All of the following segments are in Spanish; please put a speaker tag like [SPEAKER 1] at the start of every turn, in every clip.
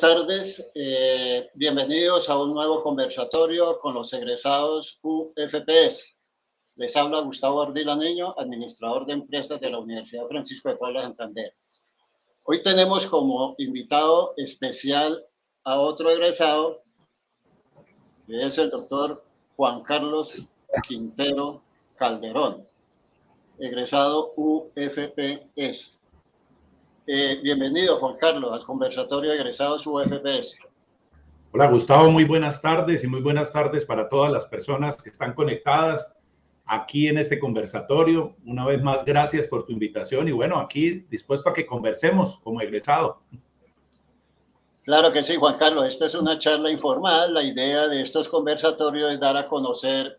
[SPEAKER 1] buenas tardes. Bienvenidos a un nuevo conversatorio con los egresados UFPS. Les habla Gustavo Ardila Niño, administrador de empresas de la Universidad Francisco de Paula Santander. Hoy tenemos como invitado especial a otro egresado, que es el doctor Juan Carlos Quintero Calderón, egresado UFPS. Bienvenido, Juan Carlos, al conversatorio de egresados UFPS.
[SPEAKER 2] Hola, Gustavo, muy buenas tardes y muy buenas tardes para todas las personas que están conectadas aquí en este conversatorio. Una vez más, gracias por tu invitación y bueno, aquí dispuesto a que conversemos como egresado.
[SPEAKER 1] Claro que sí, Juan Carlos, esta es una charla informal. La idea de estos conversatorios es dar a conocer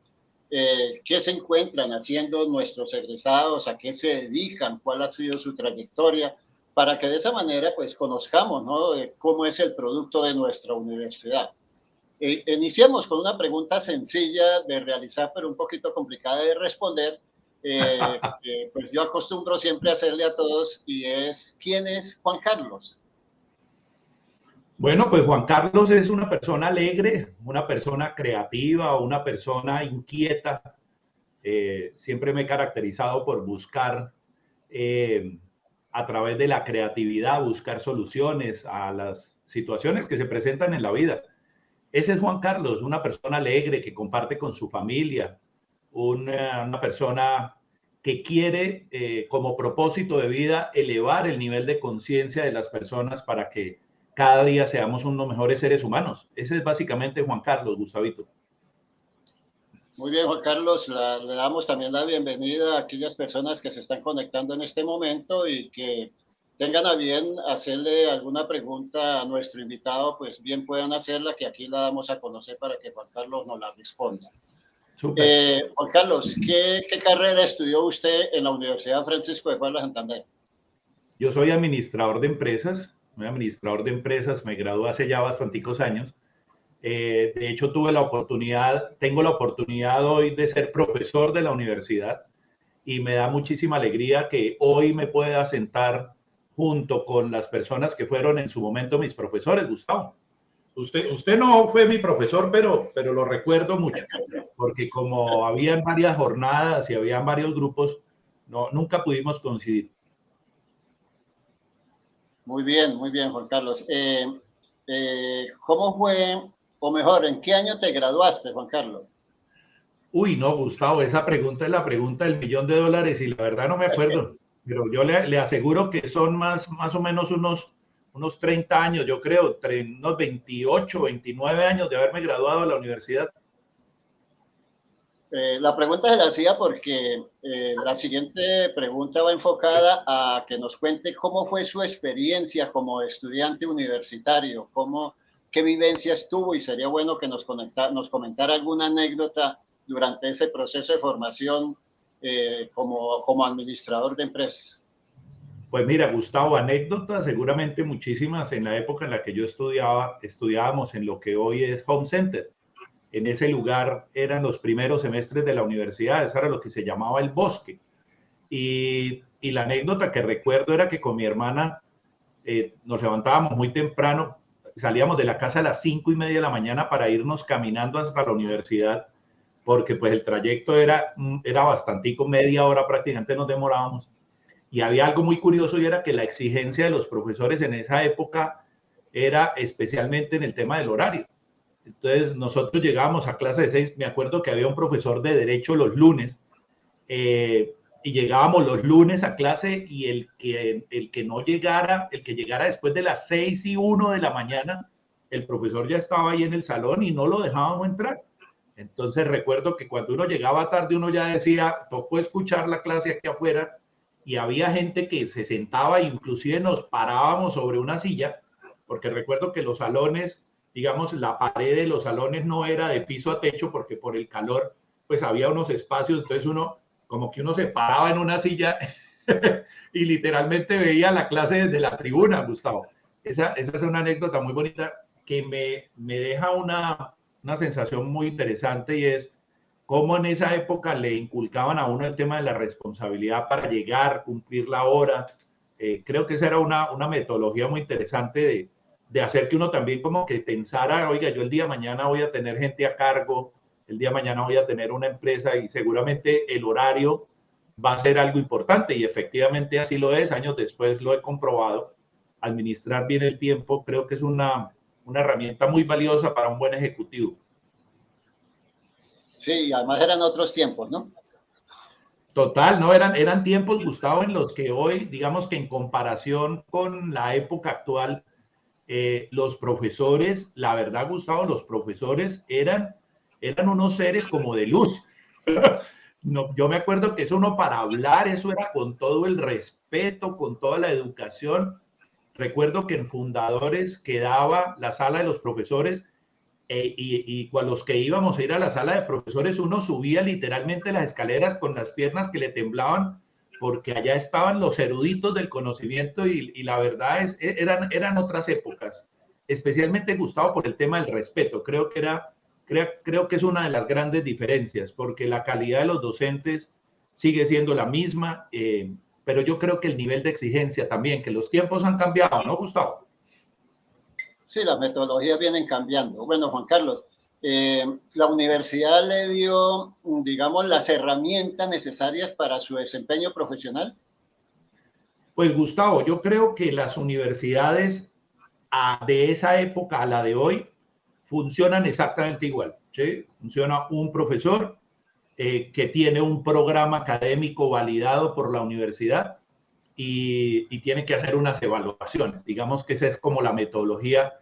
[SPEAKER 1] qué se encuentran haciendo nuestros egresados, a qué se dedican, cuál ha sido su trayectoria, para que de esa manera pues conozcamos, ¿no?, cómo es el producto de nuestra universidad. Iniciemos con una pregunta sencilla de realizar, pero un poquito complicada de responder. Pues yo acostumbro siempre a hacerle a todos y es, ¿quién es Juan Carlos?
[SPEAKER 2] Bueno, pues Juan Carlos es una persona alegre, una persona creativa, una persona inquieta. Siempre me he caracterizado por buscar a través de la creatividad, buscar soluciones a las situaciones que se presentan en la vida. Ese es Juan Carlos, una persona alegre que comparte con su familia, una persona que quiere como propósito de vida elevar el nivel de conciencia de las personas para que cada día seamos unos mejores seres humanos. Ese es básicamente Juan Carlos, Gustavito.
[SPEAKER 1] Muy bien, Juan Carlos, le damos también la bienvenida a aquellas personas que se están conectando en este momento y que tengan a bien hacerle alguna pregunta a nuestro invitado, pues bien puedan hacerla, que aquí la damos a conocer para que Juan Carlos nos la responda. Juan Carlos, ¿qué carrera estudió usted en la Universidad Francisco de Paula Santander?
[SPEAKER 2] Yo soy administrador de empresas, me gradué hace ya bastanticos años. De hecho, tengo la oportunidad hoy de ser profesor de la universidad y me da muchísima alegría que hoy me pueda sentar junto con las personas que fueron en su momento mis profesores, Gustavo. Usted no fue mi profesor, pero lo recuerdo mucho, porque como habían varias jornadas y habían varios grupos, nunca pudimos coincidir.
[SPEAKER 1] Muy bien, Juan Carlos. ¿Cómo fue, o mejor, en qué año te graduaste, Juan Carlos?
[SPEAKER 2] Uy, no, Gustavo, esa pregunta es la pregunta del $1.000.000 y la verdad no me acuerdo, pero yo le aseguro que son más o menos unos 30 años, yo creo, unos 28, 29 años de haberme graduado de la universidad.
[SPEAKER 1] La pregunta se la hacía porque la siguiente pregunta va enfocada a que nos cuente cómo fue su experiencia como estudiante universitario, qué vivencias tuvo, y sería bueno que nos comentara alguna anécdota durante ese proceso de formación como administrador de empresas.
[SPEAKER 2] Pues mira, Gustavo, anécdotas seguramente muchísimas. En la época en la que yo estudiábamos en lo que hoy es Home Center. En ese lugar eran los primeros semestres de la universidad, eso era lo que se llamaba el bosque. Y la anécdota que recuerdo era que con mi hermana nos levantábamos muy temprano, salíamos de la casa a las 5:30 de la mañana para irnos caminando hasta la universidad, porque pues el trayecto era bastantico, media hora prácticamente nos demorábamos. Y había algo muy curioso y era que la exigencia de los profesores en esa época era especialmente en el tema del horario. Entonces nosotros llegábamos a clase de 6, me acuerdo que había un profesor de derecho los lunes y llegábamos los lunes a clase y el que llegara después de las 6:01 de la mañana, el profesor ya estaba ahí en el salón y no lo dejábamos entrar. Entonces recuerdo que cuando uno llegaba tarde uno ya decía, tocó escuchar la clase aquí afuera, y había gente que se sentaba e inclusive nos parábamos sobre una silla, porque recuerdo que los salones, digamos, la pared de los salones no era de piso a techo porque por el calor pues había unos espacios, entonces uno se paraba en una silla y literalmente veía la clase desde la tribuna, Gustavo. Esa es una anécdota muy bonita que me deja una sensación muy interesante, y es cómo en esa época le inculcaban a uno el tema de la responsabilidad para llegar, cumplir la hora. Creo que esa era una metodología muy interesante de hacer que uno también como que pensara, oiga, yo el día de mañana voy a tener gente a cargo, el día de mañana voy a tener una empresa y seguramente el horario va a ser algo importante y efectivamente así lo es. Años después lo he comprobado. Administrar bien el tiempo creo que es una herramienta muy valiosa para un buen ejecutivo.
[SPEAKER 1] Sí, además eran otros tiempos, ¿no?
[SPEAKER 2] Total, no eran tiempos, Gustavo, en los que hoy, digamos que en comparación con la época actual, los profesores, la verdad, Gustavo, los profesores eran unos seres como de luz. No, yo me acuerdo que eso uno para hablar, eso era con todo el respeto, con toda la educación. Recuerdo que en Fundadores quedaba la sala de los profesores y con los que íbamos a ir a la sala de profesores, uno subía literalmente las escaleras con las piernas que le temblaban, porque allá estaban los eruditos del conocimiento y la verdad eran otras épocas, especialmente Gustavo por el tema del respeto. Creo que es una de las grandes diferencias, porque la calidad de los docentes sigue siendo la misma, pero yo creo que el nivel de exigencia también, que los tiempos han cambiado, ¿no, Gustavo?
[SPEAKER 1] Sí, las metodologías vienen cambiando. Bueno, Juan Carlos, la universidad le dio, digamos, las herramientas necesarias para su desempeño profesional.
[SPEAKER 2] Pues Gustavo, yo creo que las universidades de esa época a la de hoy funcionan exactamente igual. ¿Sí? Funciona un profesor que tiene un programa académico validado por la universidad y tiene que hacer unas evaluaciones. Digamos que esa es como la metodología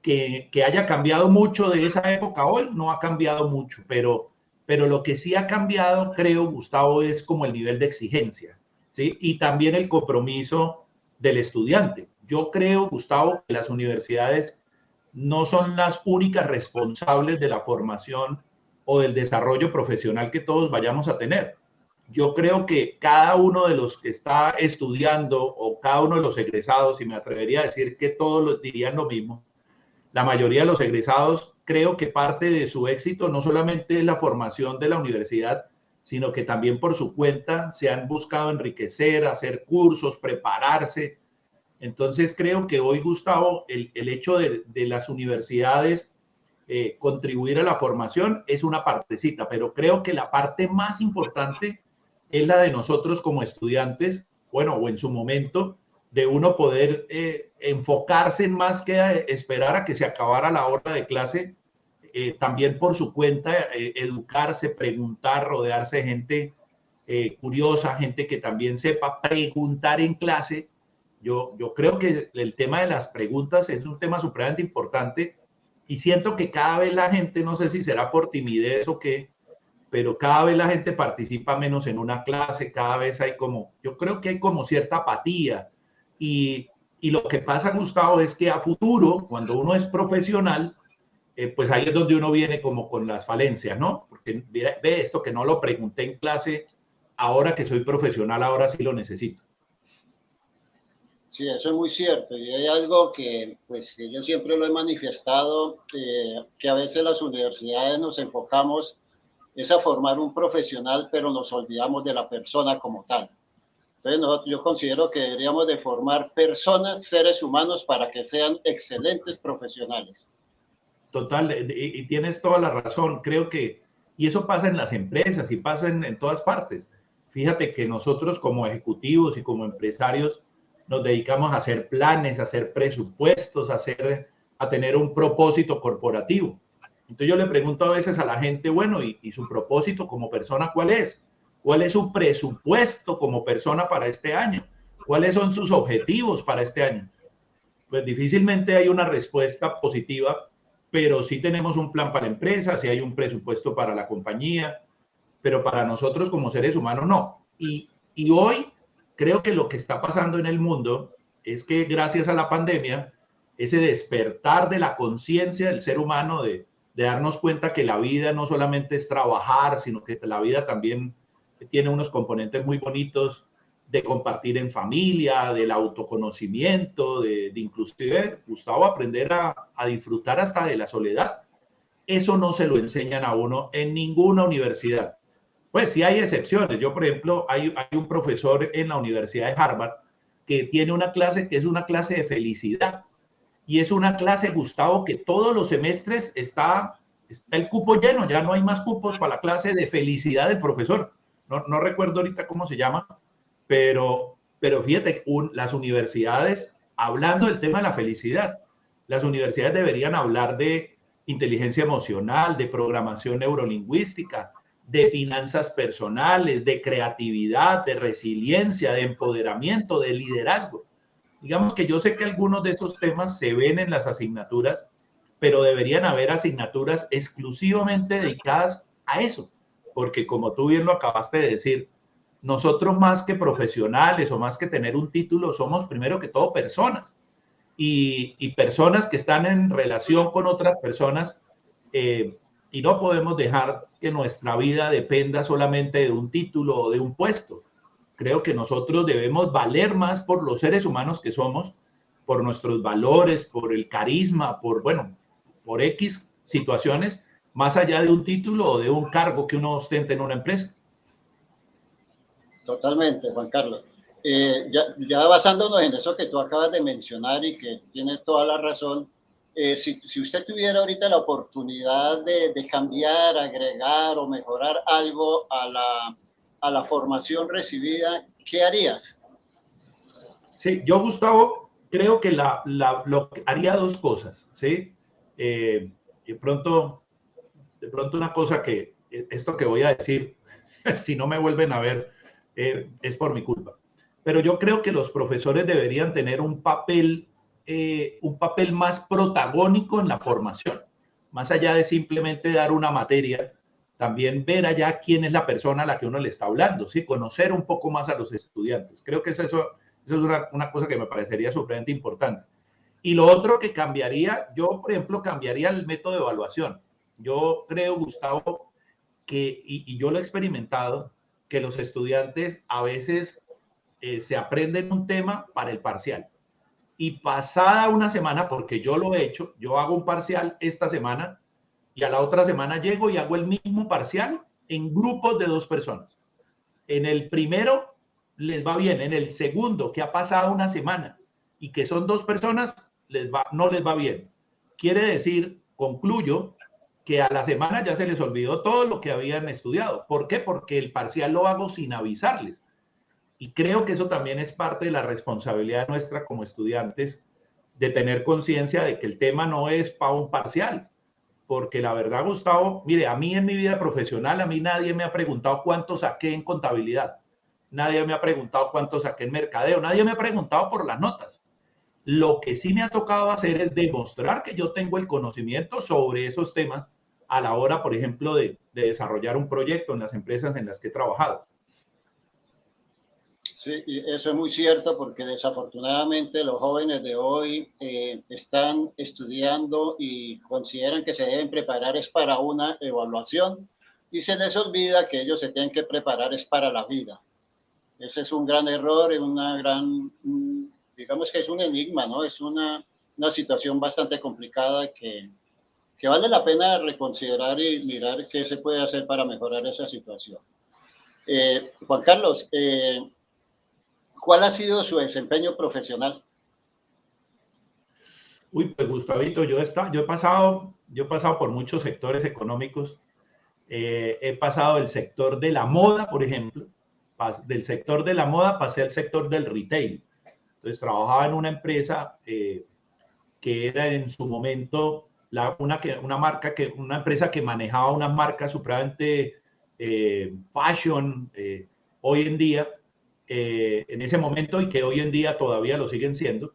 [SPEAKER 2] que haya cambiado mucho de esa época hoy, no ha cambiado mucho, pero lo que sí ha cambiado, creo, Gustavo, es como el nivel de exigencia, ¿sí? Y también el compromiso del estudiante. Yo creo, Gustavo, que las universidades no son las únicas responsables de la formación o del desarrollo profesional que todos vayamos a tener. Yo creo que cada uno de los que está estudiando o cada uno de los egresados, y me atrevería a decir que todos dirían lo mismo, la mayoría de los egresados, creo que parte de su éxito no solamente es la formación de la universidad, sino que también por su cuenta se han buscado enriquecer, hacer cursos, prepararse. Entonces creo que hoy, Gustavo, el hecho de las universidades contribuir a la formación es una partecita, pero creo que la parte más importante es la de nosotros como estudiantes, bueno, o en su momento, de uno poder enfocarse en más que esperar a que se acabara la hora de clase, también por su cuenta, educarse, preguntar, rodearse de gente curiosa, gente que también sepa preguntar en clase. Yo creo que el tema de las preguntas es un tema supremamente importante y siento que cada vez la gente, no sé si será por timidez o qué, pero cada vez la gente participa menos en una clase, cada vez hay como, yo creo que hay como cierta apatía y lo que pasa, Gustavo, es que a futuro, cuando uno es profesional, pues ahí es donde uno viene como con las falencias, ¿no? Porque ve esto que no lo pregunté en clase, ahora que soy profesional, ahora sí lo necesito.
[SPEAKER 1] Sí, eso es muy cierto. Y hay algo que, pues, que yo siempre lo he manifestado, que a veces las universidades nos enfocamos es a formar un profesional, pero nos olvidamos de la persona como tal. Entonces, yo considero que deberíamos de formar personas, seres humanos, para que sean excelentes profesionales.
[SPEAKER 2] Total, y tienes toda la razón. Creo que, y eso pasa en las empresas y pasa en todas partes. Fíjate que nosotros como ejecutivos y como empresarios nos dedicamos a hacer planes, a hacer presupuestos, a tener un propósito corporativo. Entonces yo le pregunto a veces a la gente, bueno, ¿y su propósito como persona cuál es? ¿Cuál es su presupuesto como persona para este año? ¿Cuáles son sus objetivos para este año? Pues difícilmente hay una respuesta positiva, pero sí tenemos un plan para la empresa, sí hay un presupuesto para la compañía, pero para nosotros como seres humanos no. Y hoy creo que lo que está pasando en el mundo es que gracias a la pandemia, ese despertar de la conciencia del ser humano, de darnos cuenta que la vida no solamente es trabajar, sino que la vida también tiene unos componentes muy bonitos de compartir en familia, del autoconocimiento, de inclusive, Gustavo, aprender a disfrutar hasta de la soledad. Eso no se lo enseñan a uno en ninguna universidad. Pues sí hay excepciones. Yo, por ejemplo, hay un profesor en la Universidad de Harvard que tiene una clase que es una clase de felicidad y es una clase, Gustavo, que todos los semestres está el cupo lleno, ya no hay más cupos para la clase de felicidad del profesor. No recuerdo ahorita cómo se llama, pero fíjate, las universidades, hablando del tema de la felicidad, las universidades deberían hablar de inteligencia emocional, de programación neurolingüística, de finanzas personales, de creatividad, de resiliencia, de empoderamiento, de liderazgo. Digamos que yo sé que algunos de esos temas se ven en las asignaturas, pero deberían haber asignaturas exclusivamente dedicadas a eso, porque como tú bien lo acabaste de decir, nosotros más que profesionales o más que tener un título, somos primero que todo personas, y personas que están en relación con otras personas, y no podemos dejar que nuestra vida dependa solamente de un título o de un puesto. Creo que nosotros debemos valer más por los seres humanos que somos, por nuestros valores, por el carisma, por X situaciones, más allá de un título o de un cargo que uno ostente en una empresa.
[SPEAKER 1] Totalmente, Juan Carlos. Ya basándonos en eso que tú acabas de mencionar y que tiene toda la razón, si usted tuviera ahorita la oportunidad de cambiar, agregar o mejorar algo a la formación recibida, ¿qué harías?
[SPEAKER 2] Sí, yo, Gustavo, creo que haría dos cosas, ¿sí? De pronto una cosa que, esto que voy a decir, si no me vuelven a ver, es por mi culpa. Pero yo creo que los profesores deberían tener un papel más protagónico en la formación, más allá de simplemente dar una materia, también ver allá quién es la persona a la que uno le está hablando, ¿sí? Conocer un poco más a los estudiantes. Creo que eso es una cosa que me parecería supremamente importante. Y lo otro que cambiaría, yo, por ejemplo, cambiaría el método de evaluación. Yo creo, Gustavo, y yo lo he experimentado, que los estudiantes a veces se aprenden un tema para el parcial. Y pasada una semana, porque yo lo he hecho, yo hago un parcial esta semana y a la otra semana llego y hago el mismo parcial en grupos de 2 personas. En el primero les va bien, en el segundo, que ha pasado una semana y que son 2 personas, no les va bien. Quiere decir, concluyo, que a la semana ya se les olvidó todo lo que habían estudiado. ¿Por qué? Porque el parcial lo hago sin avisarles. Y creo que eso también es parte de la responsabilidad nuestra como estudiantes, de tener conciencia de que el tema no es para un parcial. Porque la verdad, Gustavo, mire, a mí en mi vida profesional, a mí nadie me ha preguntado cuánto saqué en contabilidad. Nadie me ha preguntado cuánto saqué en mercadeo. Nadie me ha preguntado por las notas. Lo que sí me ha tocado hacer es demostrar que yo tengo el conocimiento sobre esos temas a la hora, por ejemplo, de desarrollar un proyecto en las empresas en las que he trabajado.
[SPEAKER 1] Sí, y eso es muy cierto porque desafortunadamente los jóvenes de hoy están estudiando y consideran que se deben preparar es para una evaluación y se les olvida que ellos se tienen que preparar es para la vida. Ese es un gran error, digamos que es un enigma, ¿no? Es una situación bastante complicada que vale la pena reconsiderar y mirar qué se puede hacer para mejorar esa situación. Juan Carlos, ¿cuál ha sido su desempeño profesional?
[SPEAKER 2] Uy, pues Gustavito, yo he pasado por muchos sectores económicos. He pasado del sector de la moda, por ejemplo. Del sector de la moda pasé al sector del retail. Entonces trabajaba en una empresa que era en su momento una empresa que manejaba unas marcas supremamente fashion hoy en día, en ese momento, y que hoy en día todavía lo siguen siendo.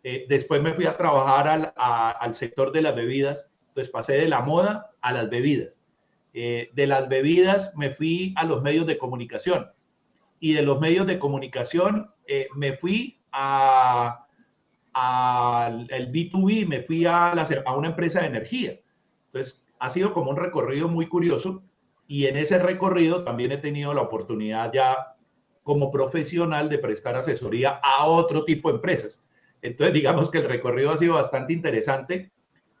[SPEAKER 2] Después me fui a trabajar al sector de las bebidas, pues pasé de la moda a las bebidas. De las bebidas me fui a los medios de comunicación, y de los medios de comunicación me fui al B2B, me fui a una empresa de energía. Entonces, ha sido como un recorrido muy curioso, y en ese recorrido también he tenido la oportunidad ya como profesional de prestar asesoría a otro tipo de empresas. Entonces, digamos que el recorrido ha sido bastante interesante,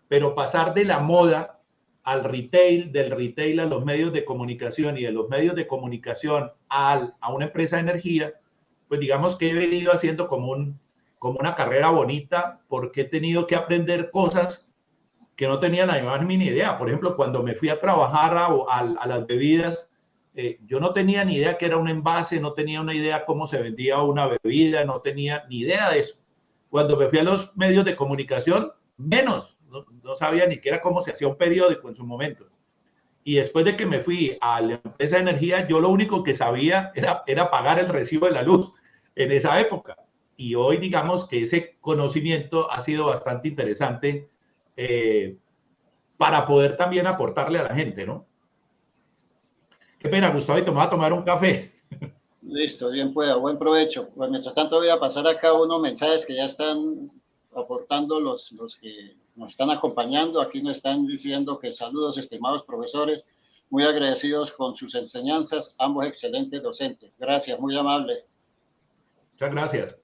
[SPEAKER 2] pero pasar de la moda al retail, del retail a los medios de comunicación y de los medios de comunicación a una empresa de energía, pues digamos que he venido haciendo como como una carrera bonita porque he tenido que aprender cosas que no tenía la más mínima idea. Por ejemplo, cuando me fui a trabajar a las bebidas, yo no tenía ni idea que era un envase, no tenía una idea cómo se vendía una bebida, no tenía ni idea de eso. Cuando me fui a los medios de comunicación, menos, no sabía ni siquiera cómo se hacía un periódico en su momento. Y después de que me fui a la empresa de energía, yo lo único que sabía era pagar el recibo de la luz en esa época. Y hoy digamos que ese conocimiento ha sido bastante interesante para poder también aportarle a la gente, ¿no? Qué pena, Gustavo, y te vas a tomar un café.
[SPEAKER 1] Listo, bien pueda, buen provecho. Pues mientras tanto voy a pasar acá unos mensajes que ya están aportando los que nos están acompañando. Aquí nos están diciendo que saludos, estimados profesores, muy agradecidos con sus enseñanzas, ambos excelentes docentes. Gracias, muy amables.
[SPEAKER 2] Muchas gracias.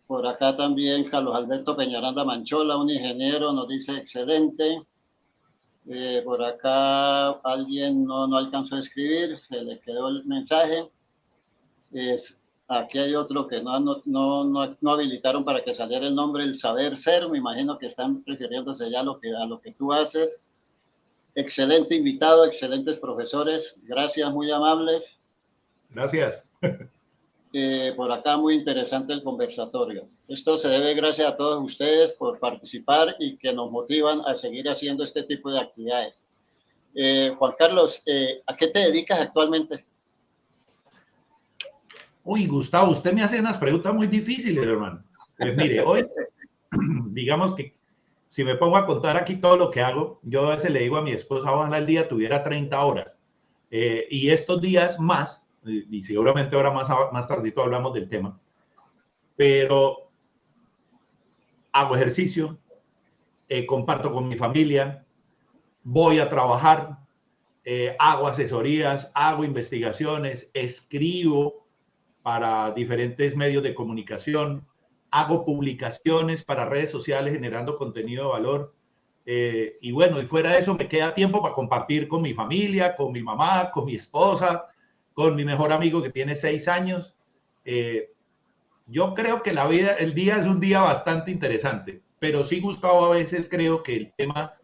[SPEAKER 1] Por acá también Carlos Alberto Peñaranda Manchola, un ingeniero, nos dice excelente. Por acá alguien no alcanzó a escribir, se le quedó el mensaje. Aquí hay otro que no habilitaron para que saliera el nombre, el saber ser. Me imagino que están refiriéndose ya a lo que tú haces. Excelente invitado, excelentes profesores. Gracias, muy amables.
[SPEAKER 2] Gracias.
[SPEAKER 1] Por acá muy interesante el conversatorio. Esto se debe gracias a todos ustedes por participar y que nos motivan a seguir haciendo este tipo de actividades. Juan Carlos, ¿a qué te dedicas actualmente?
[SPEAKER 2] Uy, Gustavo, usted me hace unas preguntas muy difíciles, hermano. Pues mire, hoy, digamos que si me pongo a contar aquí todo lo que hago, yo a veces le digo a mi esposa, ojalá el día tuviera 30 horas. Y estos días más, y seguramente ahora más tardito hablamos del tema, pero hago ejercicio, comparto con mi familia, voy a trabajar, hago asesorías, hago investigaciones, escribo para diferentes medios de comunicación, hago publicaciones para redes sociales generando contenido de valor. Y bueno, y fuera de eso me queda tiempo para compartir con mi familia, con mi mamá, con mi esposa, con mi mejor amigo que tiene 6 años. Yo creo que la vida, el día es un día bastante interesante, pero sí, Gustavo, a veces creo que el tema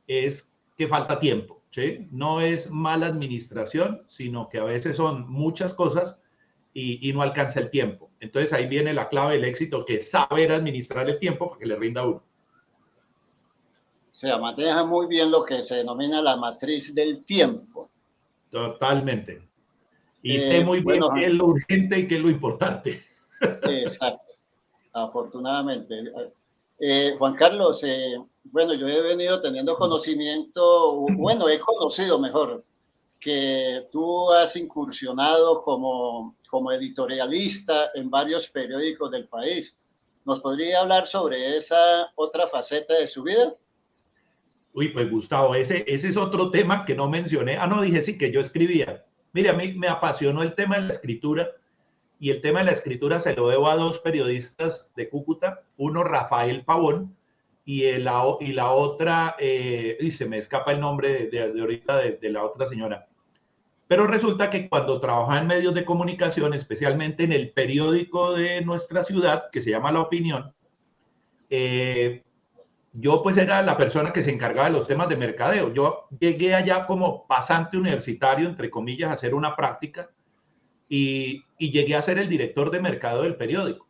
[SPEAKER 2] es que falta tiempo, ¿sí? No es mala administración, sino que a veces son muchas cosas y no alcanza el tiempo. Entonces ahí viene la clave del éxito, que es saber administrar el tiempo para que le rinda a uno.
[SPEAKER 1] O sea, maneja muy bien lo que se denomina la matriz del tiempo.
[SPEAKER 2] Totalmente. Y sé muy bien
[SPEAKER 1] Bueno,
[SPEAKER 2] qué es lo urgente y qué es lo importante.
[SPEAKER 1] exacto, afortunadamente. Juan Carlos, bueno, yo he venido teniendo conocimiento, bueno, he conocido mejor que tú has incursionado como editorialista en varios periódicos del país. ¿Nos podría hablar sobre esa otra faceta de su vida?
[SPEAKER 2] Uy, pues Gustavo, ese es otro tema que no mencioné. No, dije sí, que yo escribía. Mire, a mí me apasionó el tema de la escritura y el tema de la escritura se lo debo a 2 periodistas de Cúcuta, uno Rafael Pavón y la otra, y se me escapa el nombre de ahorita de la otra señora. Pero resulta que cuando trabajaba en medios de comunicación, especialmente en el periódico de nuestra ciudad, que se llama La Opinión, yo pues era la persona que se encargaba de los temas de mercadeo. Yo llegué allá como pasante universitario, entre comillas, a hacer una práctica y llegué a ser el director de mercadeo del periódico.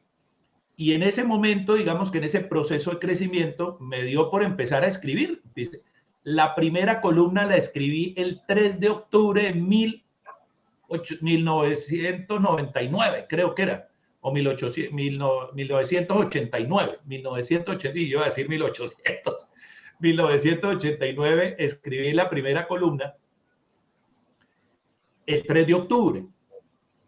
[SPEAKER 2] Y en ese momento, digamos que en ese proceso de crecimiento, me dio por empezar a escribir. Dice, la primera columna la escribí el 3 de octubre de 1999, creo que era, o 1989, 1980, y yo iba a decir 1800, 1989 escribí la primera columna el 3 de octubre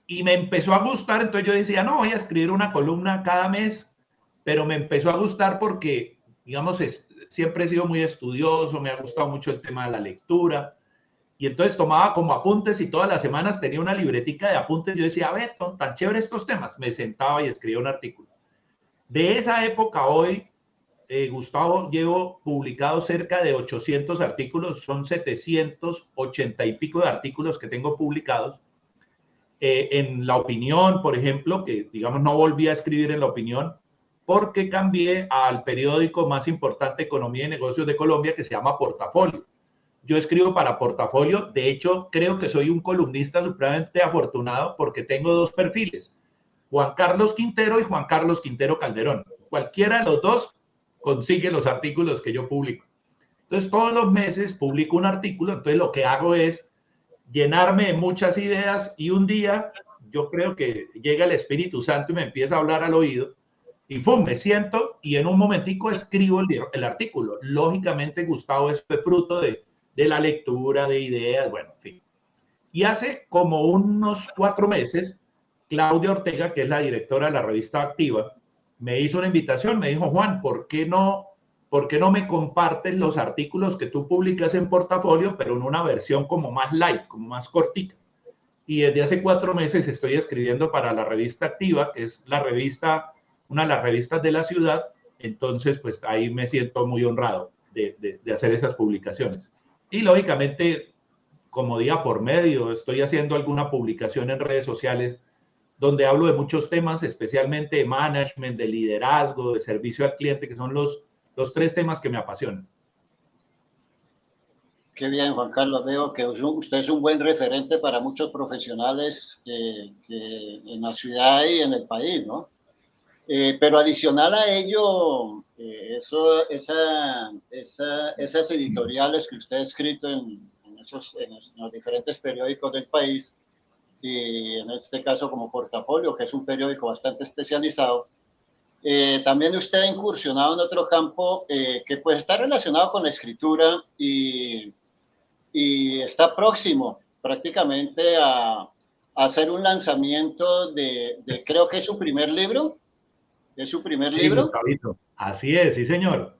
[SPEAKER 2] y me empezó a gustar, entonces yo decía, no, voy a escribir una columna cada mes, pero me empezó a gustar porque, digamos, siempre he sido muy estudioso, me ha gustado mucho el tema de la lectura, y entonces tomaba como apuntes y todas las semanas tenía una libretica de apuntes. Yo decía, a ver, tan chévere estos temas. Me sentaba y escribía un artículo. De esa época hoy, Gustavo, llevo publicado cerca de 800 artículos. Son 780 y pico de artículos que tengo publicados. En La Opinión, por ejemplo, que digamos no volví a escribir en La Opinión porque cambié al periódico más importante de economía y negocios de Colombia, que se llama Portafolio. Yo escribo para Portafolio. De hecho, creo que soy un columnista supremamente afortunado porque tengo dos perfiles, Juan Carlos Quintero y Juan Carlos Quintero Calderón. Cualquiera de los dos consigue los artículos que yo publico. Entonces, todos los meses publico un artículo. Entonces, lo que hago es llenarme de muchas ideas y un día yo creo que llega el Espíritu Santo y me empieza a hablar al oído y ¡fum! Me siento y en un momentico escribo el artículo. Lógicamente, Gustavo, esto es fruto de la lectura, de ideas, bueno, en fin. Y hace como unos 4 meses, Claudia Ortega, que es la directora de la revista Activa, me hizo una invitación, me dijo, Juan, ¿por qué no me compartes los artículos que tú publicas en Portafolio, pero en una versión como más light, como más cortica? Y desde hace 4 meses estoy escribiendo para la revista Activa, que es la revista, una de las revistas de la ciudad. Entonces, pues ahí me siento muy honrado de hacer esas publicaciones. Y lógicamente, como día por medio, estoy haciendo alguna publicación en redes sociales donde hablo de muchos temas, especialmente de management, de liderazgo, de servicio al cliente, que son los 3 temas que me apasionan.
[SPEAKER 1] Qué bien, Juan Carlos. Veo que usted es un buen referente para muchos profesionales que en la ciudad y en el país, ¿no? Pero adicional a ello, esas editoriales que usted ha escrito en los diferentes periódicos del país, y en este caso como Portafolio, que es un periódico bastante especializado, también usted ha incursionado en otro campo que pues está relacionado con la escritura y está próximo prácticamente a hacer un lanzamiento de creo que es su primer libro. ¿Es su primer libro?
[SPEAKER 2] Gustavito. Así es, sí, señor.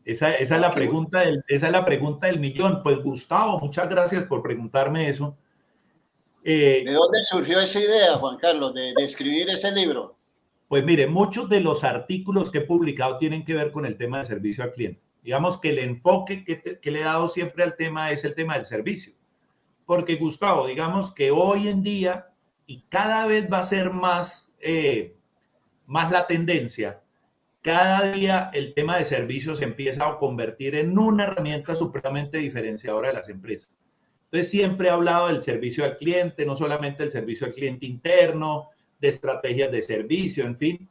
[SPEAKER 2] Esa es la pregunta del millón. Pues, Gustavo, muchas gracias por preguntarme eso.
[SPEAKER 1] ¿De dónde surgió esa idea, Juan Carlos, de escribir ese libro?
[SPEAKER 2] Pues mire, muchos de los artículos que he publicado tienen que ver con el tema de servicio al cliente. Digamos que el enfoque que le he dado siempre al tema es el tema del servicio. Porque, Gustavo, digamos que hoy en día, y cada vez va a ser más la tendencia, cada día el tema de servicios se empieza a convertir en una herramienta supremamente diferenciadora de las empresas. Entonces, siempre he hablado del servicio al cliente, no solamente del servicio al cliente interno, de estrategias de servicio, en fin,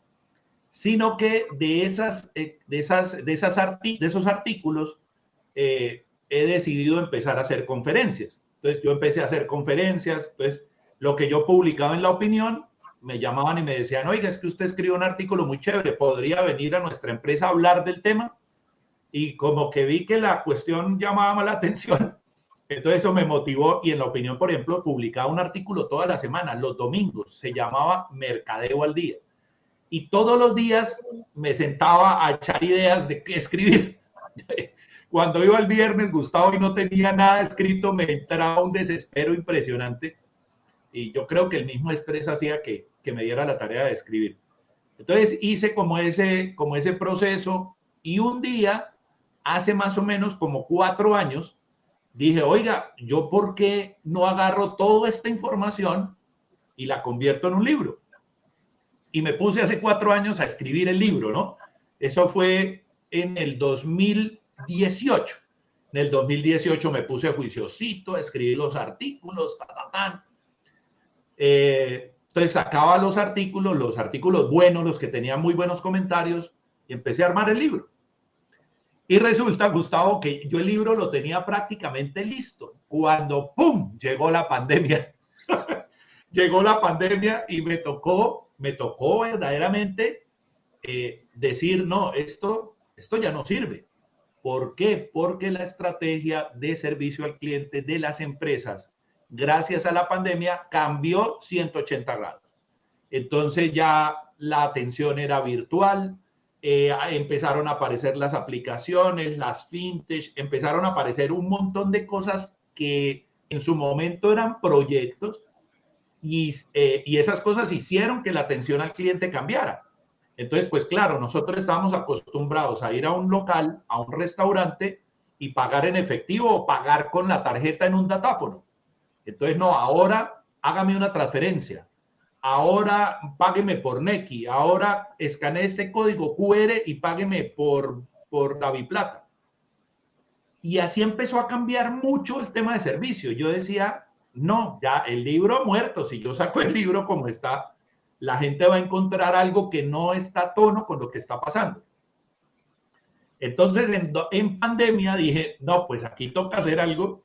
[SPEAKER 2] sino que de esos artículos he decidido empezar a hacer conferencias. Entonces, yo empecé a hacer conferencias. Entonces, lo que yo publicaba en La Opinión, me llamaban y me decían, oiga, es que usted escribe un artículo muy chévere, ¿podría venir a nuestra empresa a hablar del tema? Y como que vi que la cuestión llamaba más la atención, entonces eso me motivó. Y en La Opinión, por ejemplo, publicaba un artículo toda la semana, los domingos, se llamaba Mercadeo al Día. Y todos los días me sentaba a echar ideas de qué escribir. Cuando iba el viernes, Gustavo, y no tenía nada escrito, me entraba un desespero impresionante. Y yo creo que el mismo estrés hacía que me diera la tarea de escribir. Entonces hice como ese proceso, y un día, hace más o menos como 4 años, dije, oiga, ¿yo por qué no agarro toda esta información y la convierto en un libro? Y me puse hace 4 años a escribir el libro, ¿no? Eso fue en el 2018. En el 2018 me puse juiciosito, escribí los artículos, entonces sacaba los artículos buenos, los que tenían muy buenos comentarios, y empecé a armar el libro. Y resulta, Gustavo, que yo el libro lo tenía prácticamente listo cuando ¡pum! Llegó la pandemia. Llegó la pandemia y me tocó verdaderamente decir, no, esto ya no sirve. ¿Por qué? Porque la estrategia de servicio al cliente de las empresas, gracias a la pandemia, cambió 180 grados. Entonces ya la atención era virtual, empezaron a aparecer las aplicaciones, las fintech, empezaron a aparecer un montón de cosas que en su momento eran proyectos, y esas cosas hicieron que la atención al cliente cambiara. Entonces, pues claro, nosotros estábamos acostumbrados a ir a un local, a un restaurante, y pagar en efectivo o pagar con la tarjeta en un datáfono. Entonces, no, ahora hágame una transferencia. ahora págueme por Nequi, ahora escanee este código QR y págueme por DaviPlata. Y así empezó a cambiar mucho el tema de servicio. Yo decía, no, ya el libro muerto, si yo saco el libro como está, la gente va a encontrar algo que no está a tono con lo que está pasando. Entonces, en pandemia dije, no, pues aquí toca hacer algo.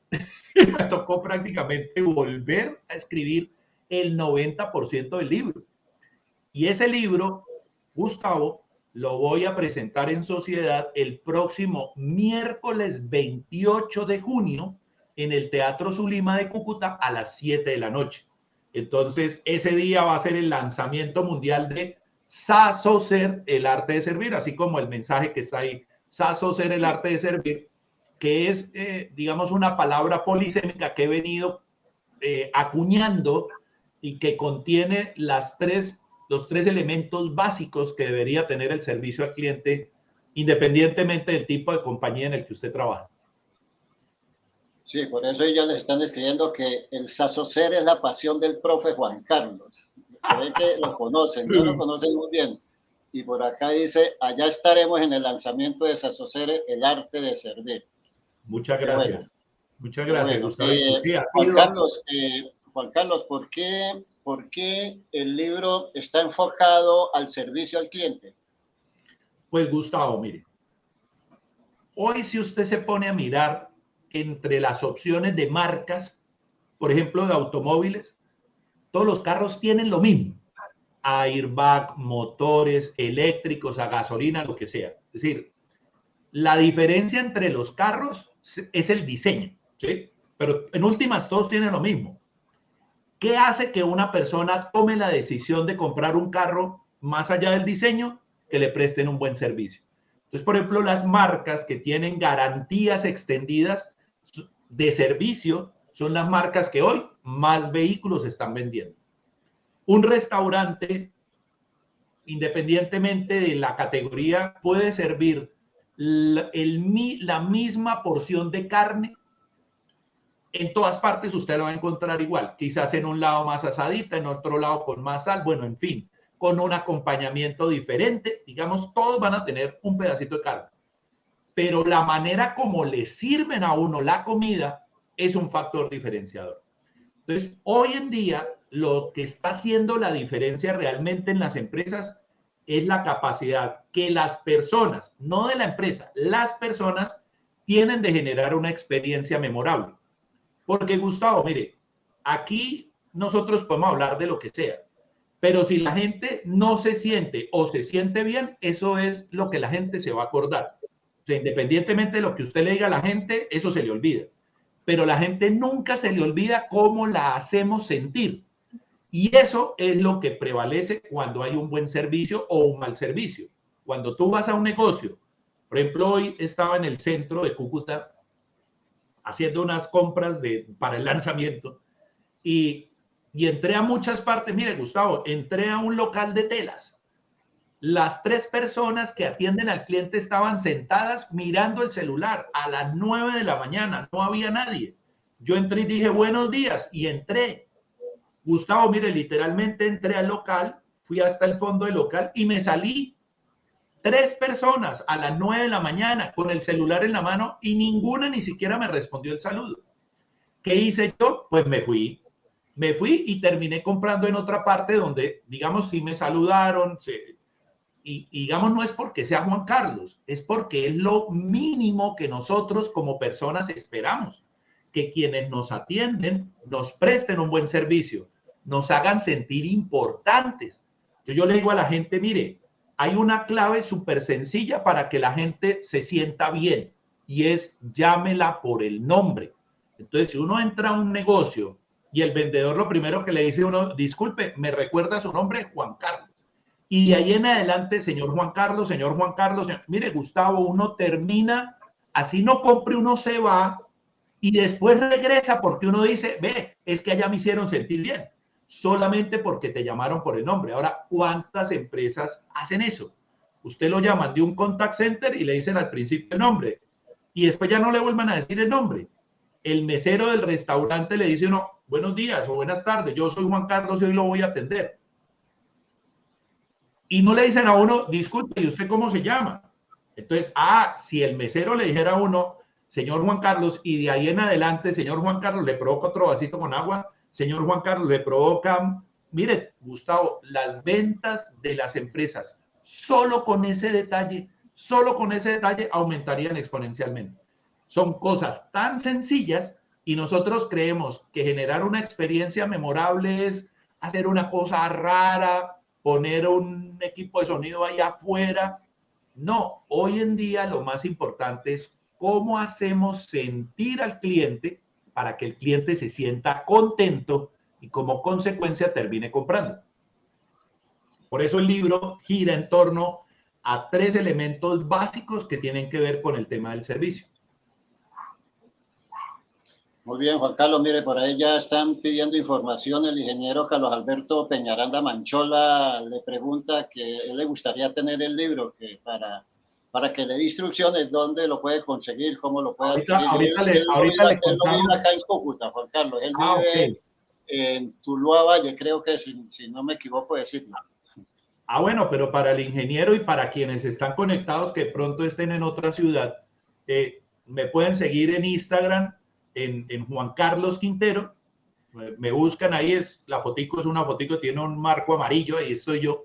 [SPEAKER 2] Y me tocó prácticamente volver a escribir el 90% del libro. Y ese libro, Gustavo, lo voy a presentar en sociedad el próximo miércoles 28 de junio en el Teatro Zulima de Cúcuta a las 7 de la noche. Entonces, ese día va a ser el lanzamiento mundial de Sasocer, el arte de servir, así como el mensaje que está ahí, Sasocer, el arte de servir, que es, digamos, una palabra polisémica que he venido acuñando y que contiene los tres elementos básicos que debería tener el servicio al cliente, independientemente del tipo de compañía en el que usted trabaja.
[SPEAKER 1] Sí, por eso ellos les están escribiendo que el Sasocer es la pasión del profe Juan Carlos. Se ve que lo conocen, no lo conocen muy bien. Y por acá dice, allá estaremos en el lanzamiento de Sasocer, el arte de servir.
[SPEAKER 2] Muchas gracias. Bueno, muchas gracias,
[SPEAKER 1] bueno,
[SPEAKER 2] Gustavo.
[SPEAKER 1] Juan Carlos, ¿por qué el libro está enfocado al servicio al cliente?
[SPEAKER 2] Pues Gustavo, mire, hoy si usted se pone a mirar entre las opciones de marcas, por ejemplo, de automóviles, todos los carros tienen lo mismo. Airbag, motores eléctricos, a gasolina, lo que sea. Es decir, la diferencia entre los carros es el diseño, ¿sí? Pero en últimas todos tienen lo mismo. ¿Qué hace que una persona tome la decisión de comprar un carro más allá del diseño? Que le presten un buen servicio. Entonces, por ejemplo, las marcas que tienen garantías extendidas de servicio son las marcas que hoy más vehículos están vendiendo. Un restaurante, independientemente de la categoría, puede servir la misma porción de carne. En todas partes usted lo va a encontrar igual, quizás en un lado más asadita, en otro lado con más sal, bueno, en fin, con un acompañamiento diferente, digamos, todos van a tener un pedacito de carne. Pero la manera como le sirven a uno la comida es un factor diferenciador. Entonces, hoy en día, lo que está haciendo la diferencia realmente en las empresas es la capacidad que las personas, no de la empresa, las personas tienen de generar una experiencia memorable. Porque, Gustavo, mire, aquí nosotros podemos hablar de lo que sea, pero si la gente no se siente o se siente bien, eso es lo que la gente se va a acordar. O sea, independientemente de lo que usted le diga a la gente, eso se le olvida. Pero la gente nunca se le olvida cómo la hacemos sentir. Y eso es lo que prevalece cuando hay un buen servicio o un mal servicio. Cuando tú vas a un negocio, por ejemplo, hoy estaba en el centro de Cúcuta haciendo unas compras para el lanzamiento y entré a muchas partes. Mire, Gustavo, entré a un local de telas. Las 3 personas que atienden al cliente estaban sentadas mirando el celular a las 9 de la mañana. No había nadie. Yo entré y dije, buenos días, y entré. Gustavo, mire, literalmente entré al local, fui hasta el fondo del local y me salí. 3 personas a las 9 de la mañana con el celular en la mano y ninguna ni siquiera me respondió el saludo. ¿Qué hice yo? Pues me fui y terminé comprando en otra parte donde, digamos, sí me saludaron. Y digamos, no es porque sea Juan Carlos, es porque es lo mínimo que nosotros como personas esperamos, que quienes nos atienden nos presten un buen servicio, nos hagan sentir importantes. Yo le digo a la gente, mire, hay una clave súper sencilla para que la gente se sienta bien y es llámela por el nombre. Entonces, si uno entra a un negocio y el vendedor lo primero que le dice a uno, disculpe, ¿me recuerda su nombre? Juan Carlos. Y de ahí en adelante, señor Juan Carlos, señor. Mire, Gustavo, uno termina, así no compre, uno se va y después regresa porque uno dice, ve, es que allá me hicieron sentir bien, solamente porque te llamaron por el nombre. Ahora, ¿cuántas empresas hacen eso? Usted lo llaman de un contact center y le dicen al principio el nombre y después ya no le vuelvan a decir el nombre. El mesero del restaurante le dice uno, buenos días o buenas tardes, yo soy Juan Carlos y hoy lo voy a atender. Y no le dicen a uno, disculpe, ¿y usted cómo se llama? Entonces, si el mesero le dijera a uno, señor Juan Carlos, y de ahí en adelante, señor Juan Carlos, le provoca otro vasito con agua, señor Juan Carlos, le provoca, mire, Gustavo, las ventas de las empresas, solo con ese detalle aumentarían exponencialmente. Son cosas tan sencillas y nosotros creemos que generar una experiencia memorable es hacer una cosa rara, poner un equipo de sonido ahí afuera. No, hoy en día lo más importante es cómo hacemos sentir al cliente para que el cliente se sienta contento y como consecuencia termine comprando. Por eso el libro gira en torno a 3 elementos básicos que tienen que ver con el tema del servicio.
[SPEAKER 1] Muy bien, Juan Carlos, mire, por ahí ya están pidiendo información. El ingeniero Carlos Alberto Peñaranda Manchola le pregunta que él le gustaría tener el libro que para que le dé instrucciones dónde lo puede conseguir, cómo lo puede adquirir.
[SPEAKER 2] Ahorita le
[SPEAKER 1] Él no vive acá en Cúcuta, Juan Carlos, él vive
[SPEAKER 2] okay,
[SPEAKER 1] en Tuluá Valle, creo que si no me equivoco decirlo.
[SPEAKER 2] Bueno, pero para el ingeniero y para quienes están conectados que pronto estén en otra ciudad, me pueden seguir en Instagram, en Juan Carlos Quintero. Me buscan ahí, la fotico es una fotico, tiene un marco amarillo, ahí estoy yo.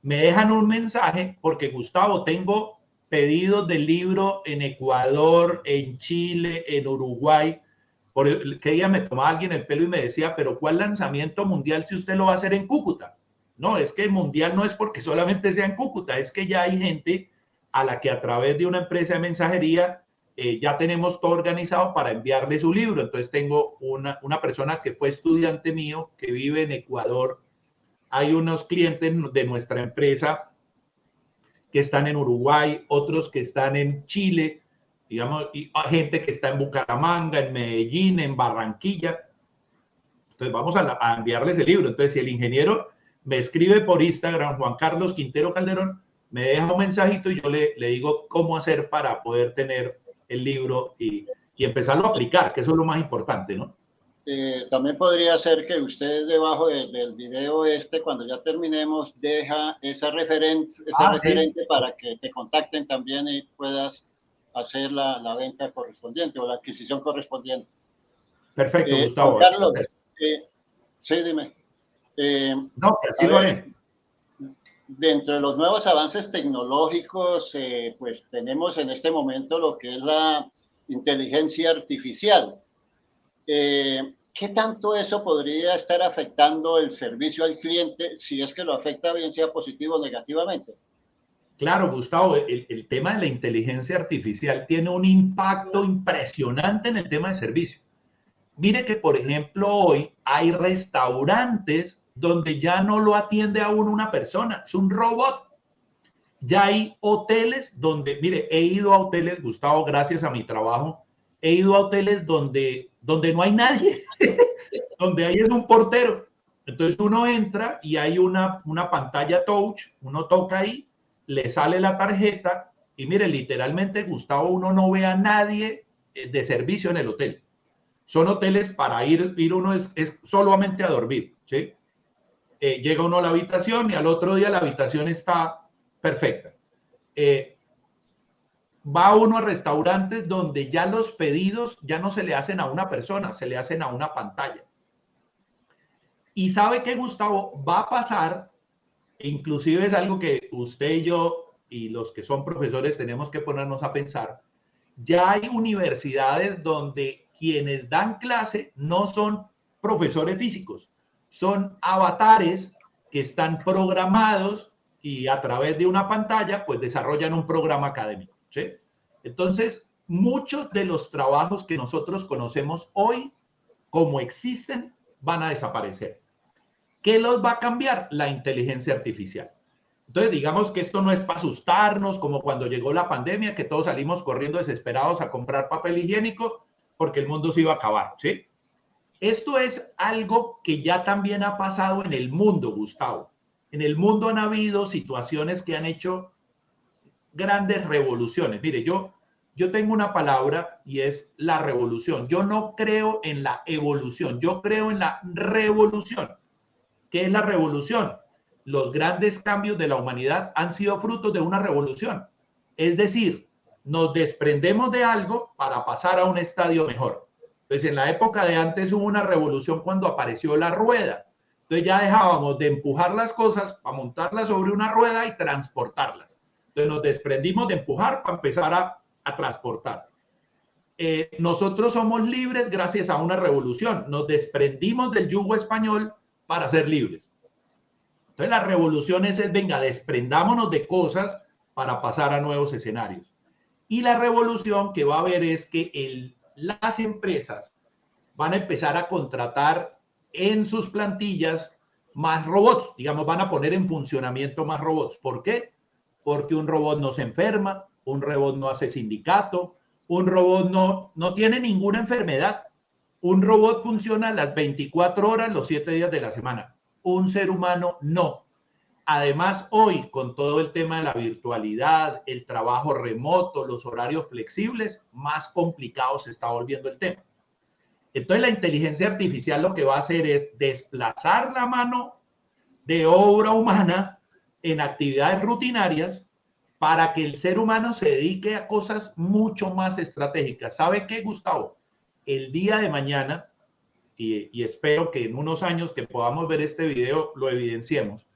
[SPEAKER 2] Me dejan un mensaje porque, Gustavo, tengo pedidos del libro en Ecuador, en Chile, en Uruguay. Que día me tomaba alguien el pelo y me decía, pero ¿cuál lanzamiento mundial si usted lo va a hacer en Cúcuta? No, es que el mundial no es porque solamente sea en Cúcuta, es que ya hay gente a la que a través de una empresa de mensajería ya tenemos todo organizado para enviarle su libro. Entonces tengo una persona que fue estudiante mío, que vive en Ecuador. Hay unos clientes de nuestra empresa que están en Uruguay, otros que están en Chile, digamos, y gente que está en Bucaramanga, en Medellín, en Barranquilla. Entonces vamos a enviarles el libro. Entonces si el ingeniero me escribe por Instagram, Juan Carlos Quintero Calderón, me deja un mensajito y yo le digo cómo hacer para poder tener el libro y empezarlo a aplicar, que eso es lo más importante, ¿no?
[SPEAKER 1] También podría ser que usted debajo del video cuando ya terminemos, deja esa referencia, referente sí, para que te contacten también y puedas hacer la venta correspondiente o la adquisición correspondiente.
[SPEAKER 2] Perfecto, Gustavo.
[SPEAKER 1] Juan Carlos, sí, dime.
[SPEAKER 2] No, que así lo haré.
[SPEAKER 1] Dentro de los nuevos avances tecnológicos, pues tenemos en este momento lo que es la inteligencia artificial. ¿Qué tanto eso podría estar afectando el servicio al cliente, si es que lo afecta, bien sea positivo o negativamente?
[SPEAKER 2] Claro, Gustavo, el tema de la inteligencia artificial tiene un impacto impresionante en el tema de servicio. Mire que, por ejemplo, hoy hay restaurantes donde ya no lo atiende a uno una persona, es un robot. Ya hay hoteles donde, mire, he ido a hoteles, Gustavo, gracias a mi trabajo, he ido a hoteles donde no hay nadie, donde hay es un portero. Entonces uno entra y hay una pantalla touch, uno toca ahí, le sale la tarjeta y mire, literalmente, Gustavo, uno no ve a nadie de servicio en el hotel. Son hoteles para ir uno es solamente a dormir, ¿sí? Llega uno a la habitación y al otro día la habitación está perfecta. Va uno a restaurantes donde ya los pedidos ya no se le hacen a una persona, se le hacen a una pantalla. Y sabe que, Gustavo, va a pasar, inclusive es algo que usted y yo y los que son profesores tenemos que ponernos a pensar. Ya hay universidades donde quienes dan clase no son profesores físicos, son avatares que están programados y a través de una pantalla pues desarrollan un programa académico, ¿sí? Entonces, muchos de los trabajos que nosotros conocemos hoy como existen van a desaparecer. ¿Qué los va a cambiar? La inteligencia artificial. Entonces, digamos que esto no es para asustarnos, como cuando llegó la pandemia, que todos salimos corriendo desesperados a comprar papel higiénico porque el mundo se iba a acabar, ¿sí? Esto es algo que ya también ha pasado en el mundo, Gustavo. En el mundo han habido situaciones que han hecho grandes revoluciones. Mire, yo tengo una palabra y es la revolución. Yo no creo en la evolución, yo creo en la revolución. ¿Qué es la revolución? los grandes cambios de la humanidad han sido frutos de una revolución. Es decir, nos desprendemos de algo para pasar a un estadio mejor. Entonces, en la época de antes hubo una revolución cuando apareció la rueda. Entonces ya dejábamos de empujar las cosas para montarlas sobre una rueda y transportarlas. Entonces nos desprendimos de empujar para empezar a transportar. Nosotros somos libres gracias a una revolución. Nos desprendimos del yugo español para ser libres. Entonces la revolución es venga, desprendámonos de cosas para pasar a nuevos escenarios. Y la revolución que va a haber es que las empresas van a empezar a contratar en sus plantillas más robots, digamos, van a poner en funcionamiento más robots. ¿Por qué? Porque un robot no se enferma, un robot no hace sindicato, un robot no tiene ninguna enfermedad. Un robot funciona las 24 horas, los 7 días de la semana. Un ser humano no. Además, hoy, con todo el tema de la virtualidad, el trabajo remoto, los horarios flexibles, más complicado se está volviendo el tema. Entonces, la inteligencia artificial lo que va a hacer es desplazar la mano de obra humana en actividades rutinarias para que el ser humano se dedique a cosas mucho más estratégicas. ¿Sabe qué, Gustavo? El día de mañana, y espero que en unos años que podamos ver este video lo evidenciemos,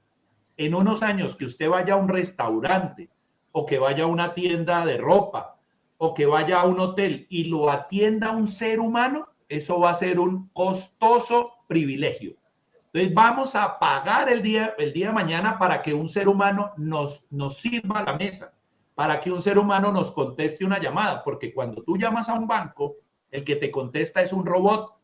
[SPEAKER 2] en unos años que usted vaya a un restaurante o que vaya a una tienda de ropa o que vaya a un hotel y lo atienda un ser humano, eso va a ser un costoso privilegio. Entonces vamos a pagar el día de mañana para que un ser humano nos sirva a la mesa, para que un ser humano nos conteste una llamada, porque cuando tú llamas a un banco, el que te contesta es un robot.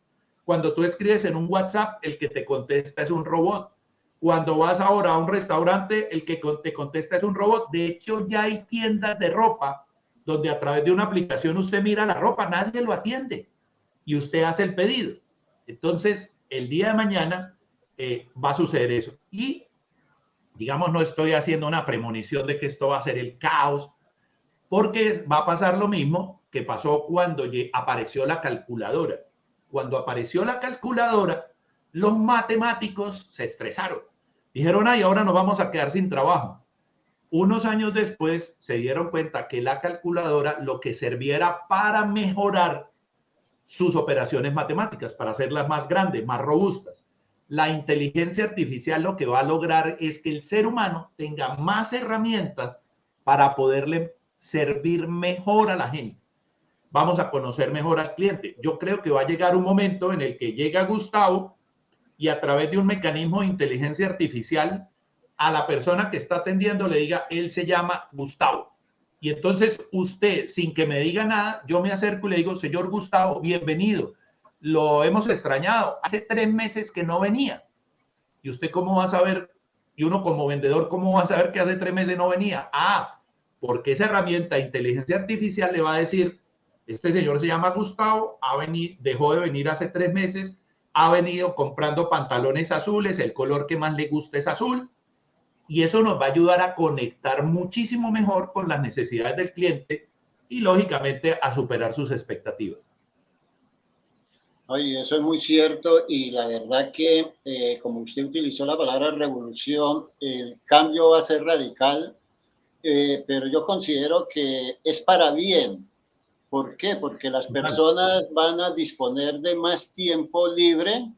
[SPEAKER 2] Cuando tú escribes en un WhatsApp, el que te contesta es un robot. Cuando vas ahora a un restaurante, el que te contesta es un robot. De hecho, ya hay tiendas de ropa donde a través de una aplicación usted mira la ropa, nadie lo atiende y usted hace el pedido. Entonces, el día de mañana va a suceder eso. Y, digamos, no estoy haciendo una premonición de que esto va a ser el caos, porque va a pasar lo mismo que pasó cuando apareció la calculadora. Cuando apareció la calculadora, los matemáticos se estresaron. Dijeron, ay, ahora nos vamos a quedar sin trabajo. Unos años después se dieron cuenta que la calculadora lo que servía era para mejorar sus operaciones matemáticas, para hacerlas más grandes, más robustas. La inteligencia artificial lo que va a lograr es que el ser humano tenga más herramientas para poderle servir mejor a la gente. Vamos a conocer mejor al cliente. Yo creo que va a llegar un momento en el que llega Gustavo y a través de un mecanismo de inteligencia artificial a la persona que está atendiendo le diga, él se llama Gustavo. Y entonces usted, sin que me diga nada, yo me acerco y le digo, señor Gustavo, bienvenido. Lo hemos extrañado. Hace 3 meses que no venía. ¿Y usted cómo va a saber? Y uno como vendedor, ¿cómo va a saber que hace 3 meses no venía? Ah, porque esa herramienta de inteligencia artificial le va a decir, este señor se llama Gustavo, dejó de venir hace 3 meses, ha venido comprando pantalones azules, el color que más le gusta es azul, y eso nos va a ayudar a conectar muchísimo mejor con las necesidades del cliente y, lógicamente, a superar sus expectativas.
[SPEAKER 1] Oye, eso es muy cierto y la verdad que, como usted utilizó la palabra revolución, el cambio va a ser radical, pero yo considero que es para bien. ¿Por qué? Porque las personas van a disponer de más tiempo libre,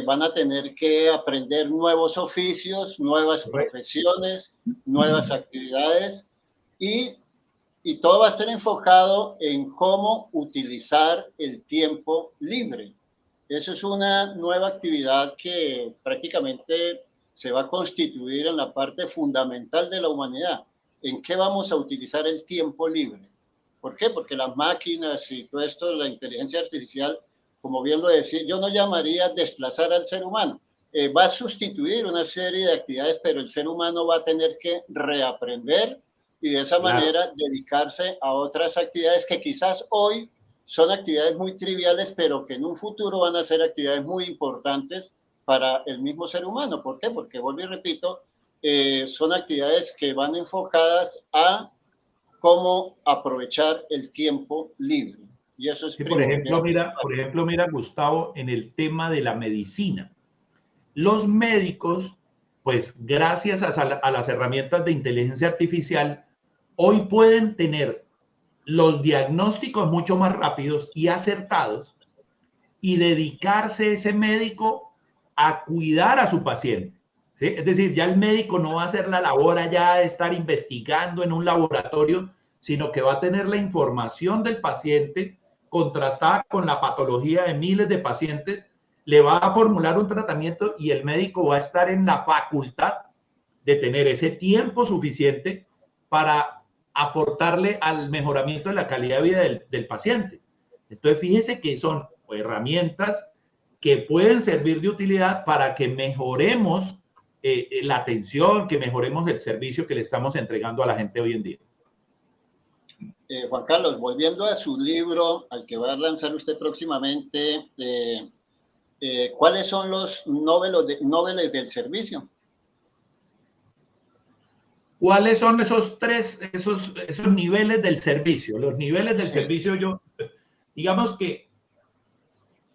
[SPEAKER 1] van a tener que aprender nuevos oficios, nuevas profesiones, nuevas actividades y todo va a estar enfocado en cómo utilizar el tiempo libre. Eso es una nueva actividad que prácticamente se va a constituir en la parte fundamental de la humanidad. ¿En qué vamos a utilizar el tiempo libre? ¿Por qué? Porque las máquinas y todo esto, la inteligencia artificial, como bien lo decía, yo no llamaría desplazar al ser humano. Va a sustituir una serie de actividades, pero el ser humano va a tener que reaprender y de esa manera dedicarse a otras actividades que quizás hoy son actividades muy triviales, pero que en un futuro van a ser actividades muy importantes para el mismo ser humano. ¿Por qué? Porque, vuelvo y repito, son actividades que van enfocadas a cómo aprovechar el tiempo libre. Y eso es
[SPEAKER 2] por ejemplo, mira, Gustavo, en el tema de la medicina. Los médicos pues gracias a las herramientas de inteligencia artificial, hoy pueden tener los diagnósticos mucho más rápidos y acertados y dedicarse ese médico a cuidar a su paciente, ¿sí? Es decir, ya el médico no va a hacer la labor allá de estar investigando en un laboratorio, sino que va a tener la información del paciente contrastada con la patología de miles de pacientes, le va a formular un tratamiento y el médico va a estar en la facultad de tener ese tiempo suficiente para aportarle al mejoramiento de la calidad de vida del paciente. Entonces, fíjese que son herramientas que pueden servir de utilidad para que mejoremos la atención, que mejoremos el servicio que le estamos entregando a la gente hoy en día.
[SPEAKER 1] Juan Carlos, volviendo a su libro, al que va a lanzar usted próximamente, ¿cuáles son los noveles del servicio?
[SPEAKER 2] ¿Cuáles son esos niveles del servicio? Los niveles del servicio, digamos que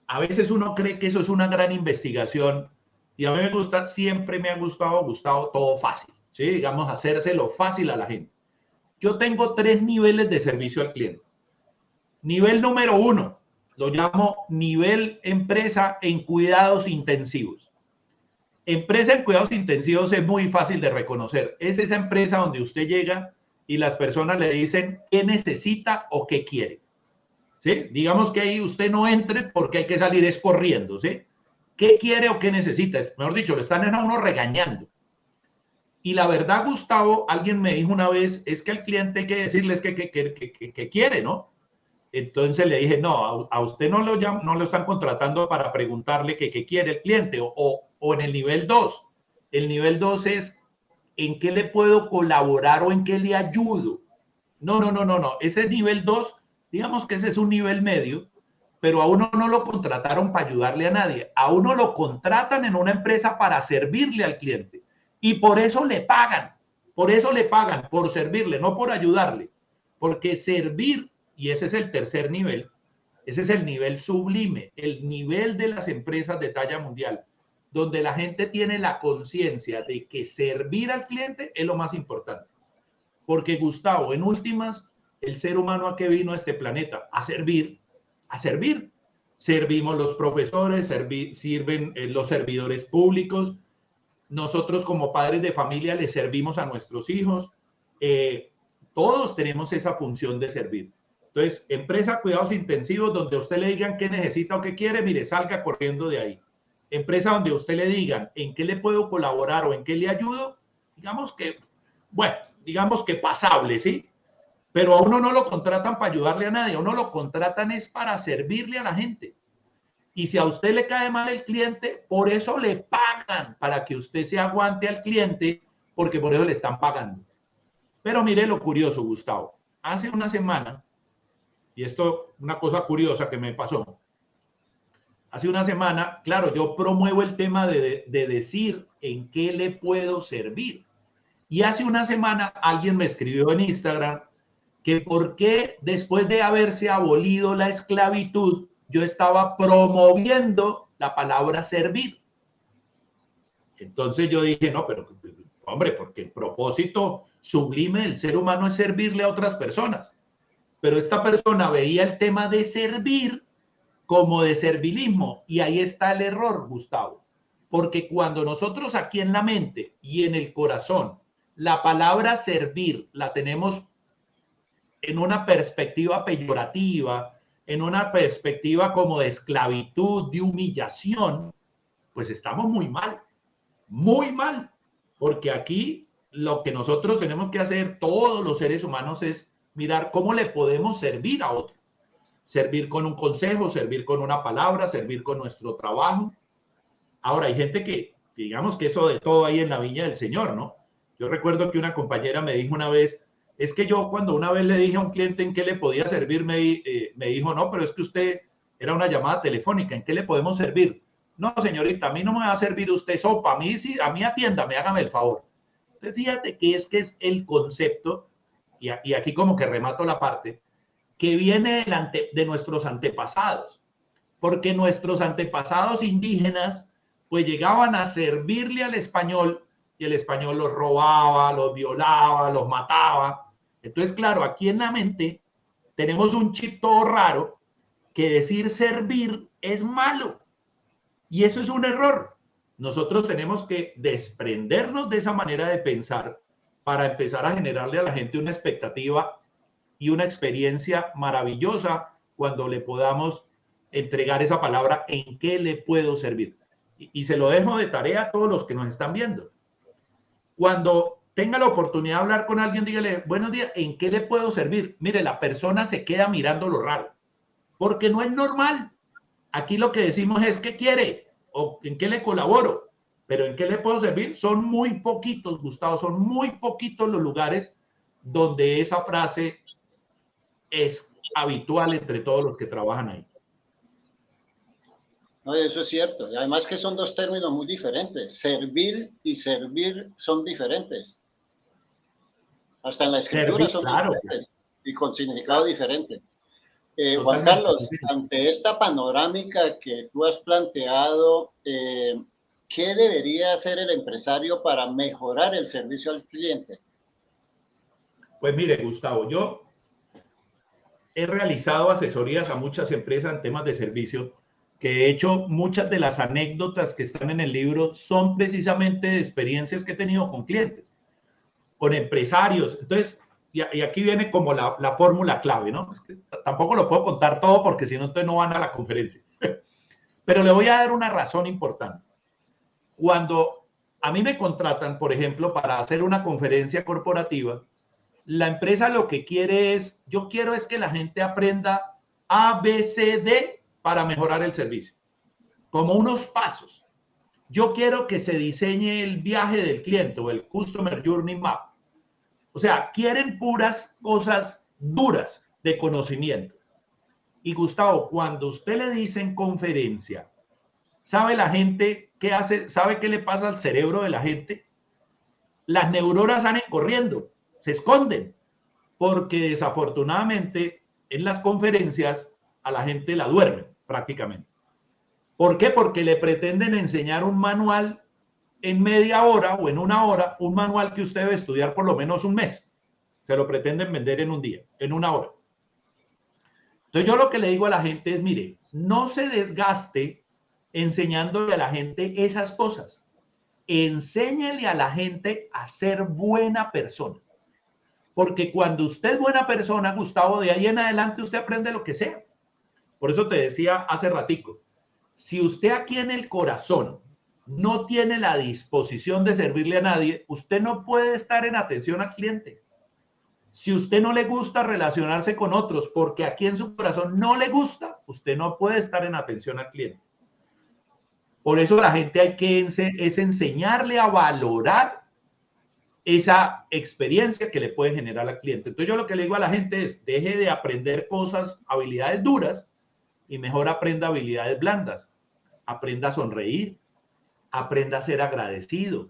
[SPEAKER 2] a veces uno cree que eso es una gran investigación y a mí siempre me ha gustado, Gustavo, todo fácil, ¿sí? Digamos, hacérselo fácil a la gente. Yo tengo 3 niveles de servicio al cliente. Nivel número 1, lo llamo nivel empresa en cuidados intensivos. Empresa en cuidados intensivos es muy fácil de reconocer. Es esa empresa donde usted llega y las personas le dicen qué necesita o qué quiere. ¿Sí? Digamos que ahí usted no entre porque hay que salir corriendo, ¿sí? ¿Qué quiere o qué necesita? Mejor dicho, le están a uno regañando. Y la verdad, Gustavo, alguien me dijo una vez, es que al cliente hay que decirles que quiere, ¿no? Entonces le dije, no, a usted no lo están contratando para preguntarle qué quiere el cliente o en el nivel 2. El nivel 2 es en qué le puedo colaborar o en qué le ayudo. No. Ese nivel 2, digamos que ese es un nivel medio, pero a uno no lo contrataron para ayudarle a nadie. A uno lo contratan en una empresa para servirle al cliente. Y por eso le pagan. Por servirle, no por ayudarle. Porque servir, y ese es el tercer nivel, ese es el nivel sublime, el nivel de las empresas de talla mundial, donde la gente tiene la conciencia de que servir al cliente es lo más importante. Porque, Gustavo, en últimas, el ser humano a qué vino a este planeta, a servir. Servimos los profesores, sirven los servidores públicos. Nosotros como padres de familia le servimos a nuestros hijos. Todos tenemos esa función de servir. Entonces, empresa cuidados intensivos, donde a usted le digan qué necesita o qué quiere, mire, salga corriendo de ahí. Empresa donde a usted le digan en qué le puedo colaborar o en qué le ayudo, digamos que pasable, ¿sí? Pero a uno no lo contratan para ayudarle a nadie, a uno lo contratan es para servirle a la gente. Y si a usted le cae mal el cliente, por eso le pagan, para que usted se aguante al cliente, porque por eso le están pagando. Pero mire lo curioso, Gustavo. Hace una semana, y esto una cosa curiosa que me pasó, hace una semana, claro, yo promuevo el tema de decir en qué le puedo servir. Y hace una semana alguien me escribió en Instagram que por qué después de haberse abolido la esclavitud, yo estaba promoviendo la palabra servir. Entonces yo dije, no, pero hombre, porque el propósito sublime del ser humano es servirle a otras personas. Pero esta persona veía el tema de servir como de servilismo. Y ahí está el error, Gustavo. Porque cuando nosotros aquí en la mente y en el corazón, la palabra servir la tenemos en una perspectiva peyorativa, en una perspectiva como de esclavitud, de humillación, pues estamos muy mal, porque aquí lo que nosotros tenemos que hacer, todos los seres humanos, es mirar cómo le podemos servir a otro. Servir con un consejo, servir con una palabra, servir con nuestro trabajo. Ahora, hay gente que, digamos que eso de todo hay en la viña del Señor, ¿no? Yo recuerdo que una compañera me dijo una vez, es que yo cuando una vez le dije a un cliente en qué le podía servir, me dijo, no, pero es que usted era una llamada telefónica, ¿en qué le podemos servir? No, señorita, a mí no me va a servir usted sopa, a mí sí, a mí atiéndame, hágame el favor. Entonces, fíjate que es el concepto, y aquí como que remato la parte, que viene de nuestros antepasados, porque nuestros antepasados indígenas pues llegaban a servirle al español y el español los robaba, los violaba, los mataba. Entonces, claro, aquí en la mente tenemos un chip todo raro que decir servir es malo. Y eso es un error. Nosotros tenemos que desprendernos de esa manera de pensar para empezar a generarle a la gente una expectativa y una experiencia maravillosa cuando le podamos entregar esa palabra en qué le puedo servir. Y se lo dejo de tarea a todos los que nos están viendo. Cuando tenga la oportunidad de hablar con alguien, dígale, buenos días, ¿en qué le puedo servir? Mire, la persona se queda mirando lo raro, porque no es normal. Aquí lo que decimos es, ¿qué quiere? ¿O en qué le colaboro? Pero ¿en qué le puedo servir? Son muy poquitos, Gustavo, son muy poquitos los lugares donde esa frase es habitual entre todos los que trabajan ahí.
[SPEAKER 1] No, eso es cierto. Y además que son dos términos muy diferentes. Servir y servir son diferentes. Hasta en la escritura
[SPEAKER 2] Servir,
[SPEAKER 1] son
[SPEAKER 2] claro,
[SPEAKER 1] diferentes y con significado diferente. Juan
[SPEAKER 2] totalmente.
[SPEAKER 1] Carlos, ante esta panorámica que tú has planteado, ¿qué debería hacer el empresario para mejorar el servicio al cliente?
[SPEAKER 2] Pues mire, Gustavo, yo he realizado asesorías a muchas empresas en temas de servicio, que de hecho muchas de las anécdotas que están en el libro son precisamente de experiencias que he tenido con clientes, con empresarios. Entonces, y aquí viene como la fórmula clave, ¿no? Es que tampoco lo puedo contar todo porque si no, entonces no van a la conferencia. Pero le voy a dar una razón importante. Cuando a mí me contratan, por ejemplo, para hacer una conferencia corporativa, la empresa lo que quiere es, yo quiero es que la gente aprenda A, B, C, D para mejorar el servicio, como unos pasos. Yo quiero que se diseñe el viaje del cliente o el Customer Journey Map. O sea, quieren puras cosas duras de conocimiento. Y Gustavo, cuando usted le dice en conferencia, ¿sabe la gente qué hace? ¿Sabe qué le pasa al cerebro de la gente? Las neuronas salen corriendo, se esconden, porque desafortunadamente en las conferencias a la gente la duermen prácticamente. ¿Por qué? Porque le pretenden enseñar un manual en media hora o en una hora, un manual que usted debe estudiar por lo menos un mes. Se lo pretenden vender en un día, en una hora. Entonces yo lo que le digo a la gente es, mire, no se desgaste enseñándole a la gente esas cosas. Enséñele a la gente a ser buena persona. Porque cuando usted es buena persona, Gustavo, de ahí en adelante usted aprende lo que sea. Por eso te decía hace ratico, si usted aquí en el corazón no tiene la disposición de servirle a nadie, usted no puede estar en atención al cliente. Si usted no le gusta relacionarse con otros porque aquí en su corazón no le gusta, usted no puede estar en atención al cliente. Por eso la gente hay que enseñarle a valorar esa experiencia que le puede generar al cliente. Entonces yo lo que le digo a la gente es, deje de aprender cosas, habilidades duras y mejor aprenda habilidades blandas. Aprenda a sonreír, aprenda a ser agradecido,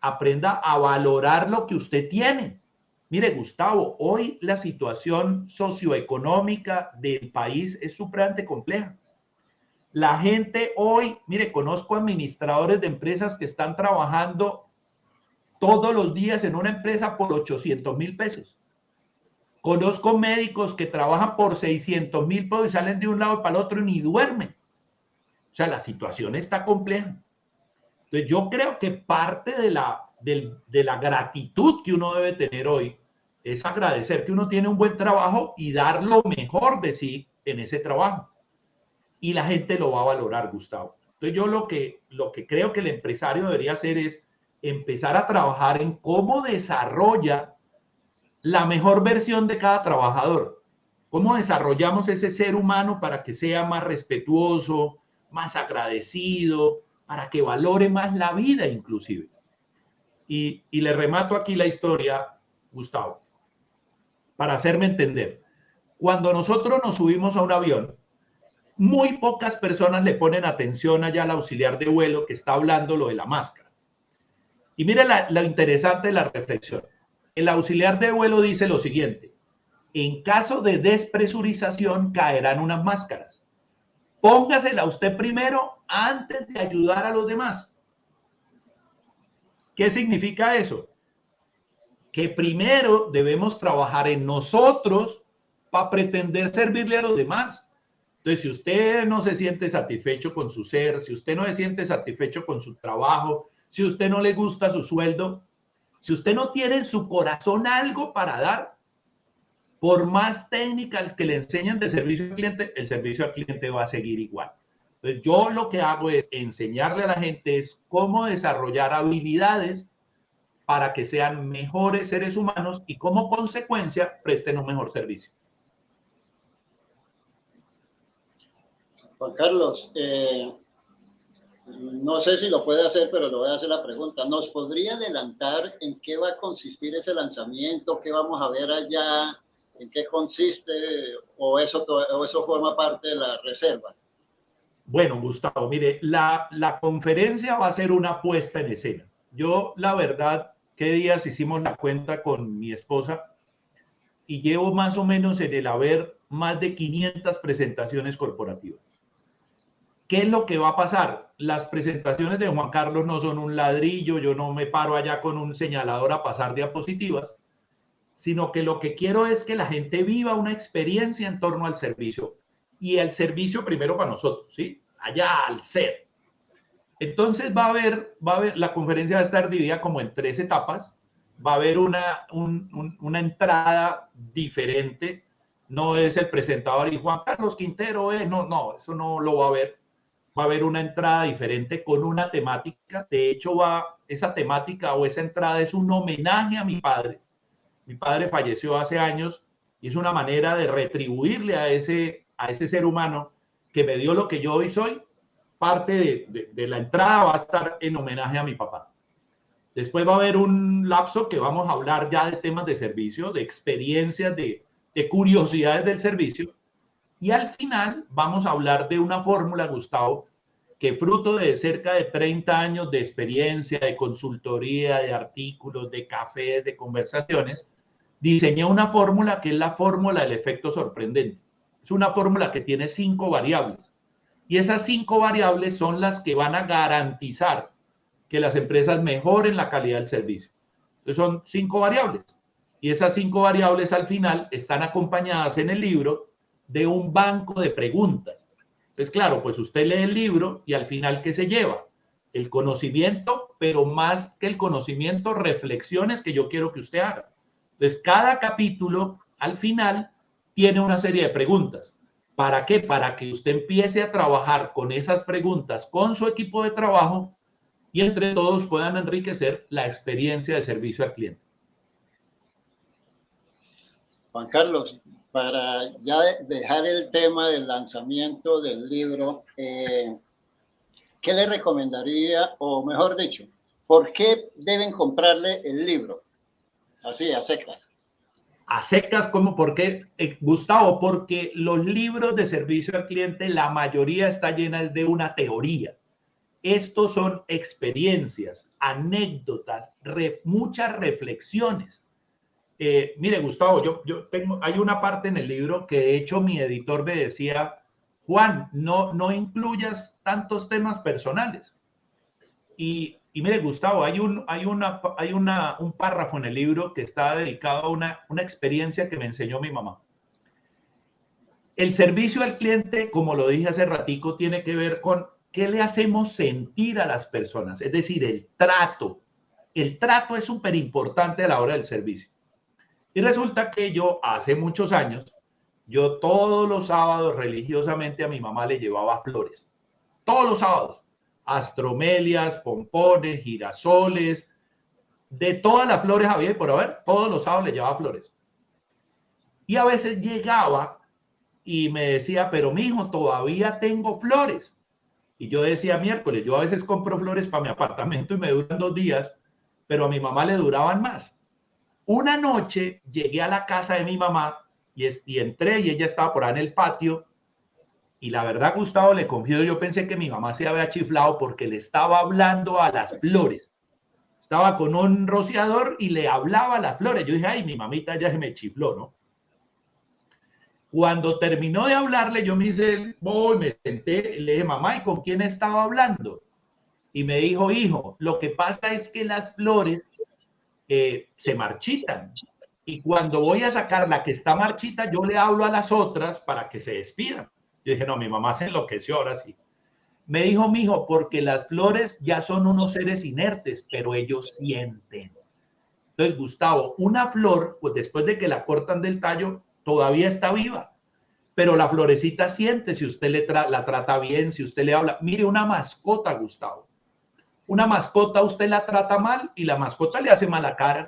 [SPEAKER 2] aprenda a valorar lo que usted tiene. Mire, Gustavo, hoy la situación socioeconómica del país es supremamente compleja. La gente hoy, mire, conozco administradores de empresas que están trabajando todos los días en una empresa por 800,000 pesos. Conozco médicos que trabajan por 600,000 pesos y salen de un lado para el otro y ni duermen. O sea, la situación está compleja. Entonces, yo creo que parte de la gratitud que uno debe tener hoy es agradecer que uno tiene un buen trabajo y dar lo mejor de sí en ese trabajo. Y la gente lo va a valorar, Gustavo. Entonces, yo lo que creo que el empresario debería hacer es empezar a trabajar en cómo desarrolla la mejor versión de cada trabajador. ¿Cómo desarrollamos ese ser humano para que sea más respetuoso, más agradecido, para que valore más la vida inclusive? Y le remato aquí la historia, Gustavo, para hacerme entender. Cuando nosotros nos subimos a un avión, muy pocas personas le ponen atención allá al auxiliar de vuelo que está hablando lo de la máscara. Y mire lo interesante de la reflexión. El auxiliar de vuelo dice lo siguiente: en caso de despresurización caerán unas máscaras. Póngasela usted primero antes de ayudar a los demás. ¿Qué significa eso? Que primero debemos trabajar en nosotros para pretender servirle a los demás. Entonces, si usted no se siente satisfecho con su ser, si usted no se siente satisfecho con su trabajo, si usted no le gusta su sueldo, si usted no tiene en su corazón algo para dar, por más técnicas que le enseñen de servicio al cliente, el servicio al cliente va a seguir igual. Entonces, yo lo que hago es enseñarle a la gente es cómo desarrollar habilidades para que sean mejores seres humanos y como consecuencia presten un mejor servicio.
[SPEAKER 1] Juan Carlos, no sé si lo puede hacer, pero le voy a hacer la pregunta. ¿Nos podría adelantar en qué va a consistir ese lanzamiento? ¿Qué vamos a ver allá? ¿En qué consiste? ¿O eso forma parte de la reserva?
[SPEAKER 2] Bueno, Gustavo, mire, la conferencia va a ser una puesta en escena. Yo, la verdad, ¿qué días hicimos la cuenta con mi esposa? Y llevo más o menos en el haber más de 500 presentaciones corporativas. ¿Qué es lo que va a pasar? Las presentaciones de Juan Carlos no son un ladrillo, yo no me paro allá con un señalador a pasar diapositivas, sino que lo que quiero es que la gente viva una experiencia en torno al servicio. Y el servicio primero para nosotros, ¿sí? Allá al ser. Entonces va a haber, la conferencia va a estar dividida como en 3 etapas. Va a haber una entrada diferente. No es el presentador y Juan Carlos Quintero, no, eso no lo va a haber. Va a haber una entrada diferente con una temática. De hecho, esa temática o esa entrada es un homenaje a mi padre. Mi padre falleció hace años y es una manera de retribuirle a ese ser humano que me dio lo que yo hoy soy. Parte de la entrada va a estar en homenaje a mi papá. Después va a haber un lapso que vamos a hablar ya de temas de servicio, de experiencias, de curiosidades del servicio. Y al final vamos a hablar de una fórmula, Gustavo, que fruto de cerca de 30 años de experiencia, de consultoría, de artículos, de cafés, de conversaciones, diseñé una fórmula que es la fórmula del efecto sorprendente. Es una fórmula que tiene 5 variables. Y esas 5 variables son las que van a garantizar que las empresas mejoren la calidad del servicio. Entonces son 5 variables. Y esas 5 variables al final están acompañadas en el libro de un banco de preguntas. Entonces, claro, pues usted lee el libro y al final, ¿qué se lleva? El conocimiento, pero más que el conocimiento, reflexiones que yo quiero que usted haga. Entonces, cada capítulo, al final, tiene una serie de preguntas. ¿Para qué? Para que usted empiece a trabajar con esas preguntas con su equipo de trabajo y entre todos puedan enriquecer la experiencia de servicio al cliente.
[SPEAKER 1] Juan Carlos, para ya dejar el tema del lanzamiento del libro, ¿qué le recomendaría? O mejor dicho, ¿por qué deben comprarle el libro? Así, a secas.
[SPEAKER 2] A secas, ¿cómo? ¿Por qué? Gustavo, porque los libros de servicio al cliente, la mayoría está llena de una teoría. Estos son experiencias, anécdotas, muchas reflexiones. Mire, Gustavo, hay una parte en el libro que de hecho mi editor me decía, Juan, no incluyas tantos temas personales. Y mire, Gustavo, hay un párrafo en el libro que está dedicado a una experiencia que me enseñó mi mamá. El servicio al cliente, como lo dije hace ratico, tiene que ver con qué le hacemos sentir a las personas, es decir, el trato. El trato es súper importante a la hora del servicio. Y resulta que yo hace muchos años, yo todos los sábados religiosamente a mi mamá le llevaba flores. Todos los sábados. Astromelias, pompones, girasoles, de todas las flores había por haber, todos los sábados le llevaba flores. Y a veces llegaba y me decía, pero mijo, todavía tengo flores. Y yo decía, miércoles, yo a veces compro flores para mi apartamento y me duran 2 días, pero a mi mamá le duraban más. Una noche llegué a la casa de mi mamá y entré y ella estaba por ahí en el patio. Y la verdad, Gustavo, le confieso, yo pensé que mi mamá se había chiflado porque le estaba hablando a las flores. Estaba con un rociador y le hablaba a las flores. Yo dije, ay, mi mamita ya se me chifló, ¿no? Cuando terminó de hablarle, yo me senté, le dije, mamá, ¿y con quién estaba hablando? y me dijo, hijo, lo que pasa es que las flores se marchitan. Y cuando voy a sacar la que está marchita, yo le hablo a las otras para que se despidan. Yo dije, no, mi mamá se enloqueció ahora sí. Me dijo, mijo, porque las flores ya son unos seres inertes, pero ellos sienten. Entonces, Gustavo, una flor, pues después de que la cortan del tallo, todavía está viva, pero la florecita siente si usted la trata bien, si usted le habla. Mire, una mascota, Gustavo. Una mascota usted la trata mal y la mascota le hace mala cara.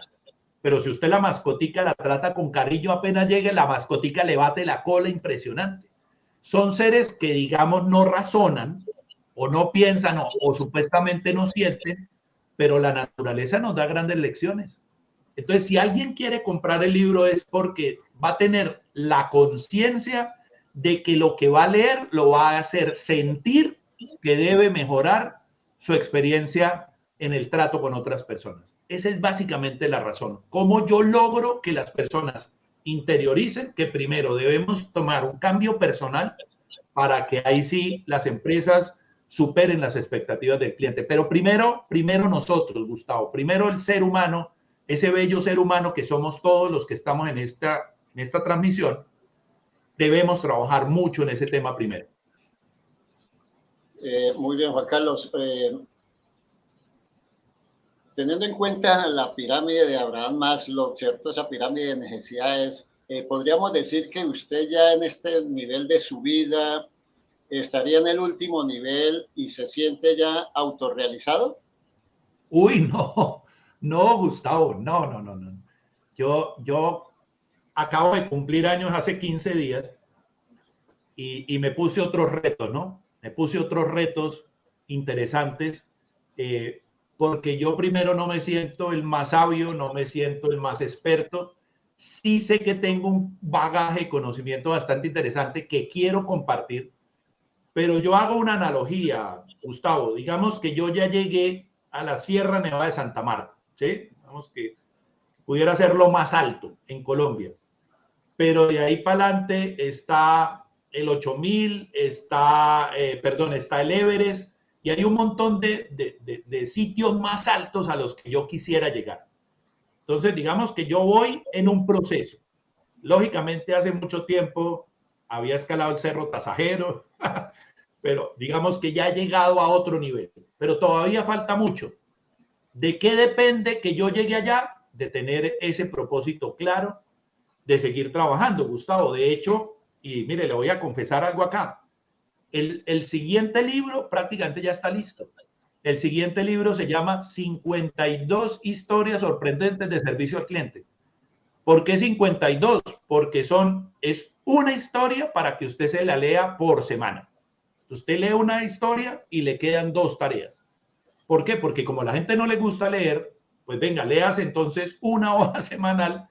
[SPEAKER 2] Pero si usted la mascotica la trata con cariño, apenas llegue, la mascotica le bate la cola impresionante. Son seres que, digamos, no razonan o no piensan o supuestamente no sienten, pero la naturaleza nos da grandes lecciones. Entonces, si alguien quiere comprar el libro es porque va a tener la conciencia de que lo que va a leer lo va a hacer sentir que debe mejorar su experiencia en el trato con otras personas. Esa es básicamente la razón. ¿Cómo yo logro que las personas interioricen que primero debemos tomar un cambio personal para que ahí sí las empresas superen las expectativas del cliente? Pero primero nosotros, Gustavo, primero el ser humano, ese bello ser humano que somos todos los que estamos en esta transmisión, debemos trabajar mucho en ese tema primero.
[SPEAKER 1] Muy bien, Juan Carlos. Teniendo en cuenta la pirámide de Abraham Maslow, ¿cierto? Esa pirámide de necesidades, podríamos decir que usted ya en este nivel de su vida estaría en el último nivel y se siente ya autorrealizado.
[SPEAKER 2] Uy, no, Gustavo, no. Yo acabo de cumplir años hace 15 días y me puse otros retos, ¿no? Me puse otros retos interesantes porque yo primero no me siento el más sabio, no me siento el más experto. Sí sé que tengo un bagaje de conocimiento bastante interesante que quiero compartir, pero yo hago una analogía, Gustavo. Digamos que yo ya llegué a la Sierra Nevada de Santa Marta, ¿sí? Digamos que pudiera ser lo más alto en Colombia, pero de ahí para adelante está el 8000, está el Everest, y hay un montón de sitios más altos a los que yo quisiera llegar. Entonces, digamos que yo voy en un proceso. Lógicamente, hace mucho tiempo había escalado el Cerro Tasajero, pero digamos que ya he llegado a otro nivel, pero todavía falta mucho. ¿De qué depende que yo llegue allá? De tener ese propósito claro, de seguir trabajando, Gustavo. De hecho, y mire, le voy a confesar algo acá. El siguiente libro prácticamente ya está listo. El siguiente libro se llama 52 historias sorprendentes de servicio al cliente. ¿Por qué 52? Porque es una historia para que usted se la lea por semana. Usted lee una historia y le quedan 2 tareas. ¿Por qué? Porque como a la gente no le gusta leer, pues venga, leas entonces una hoja semanal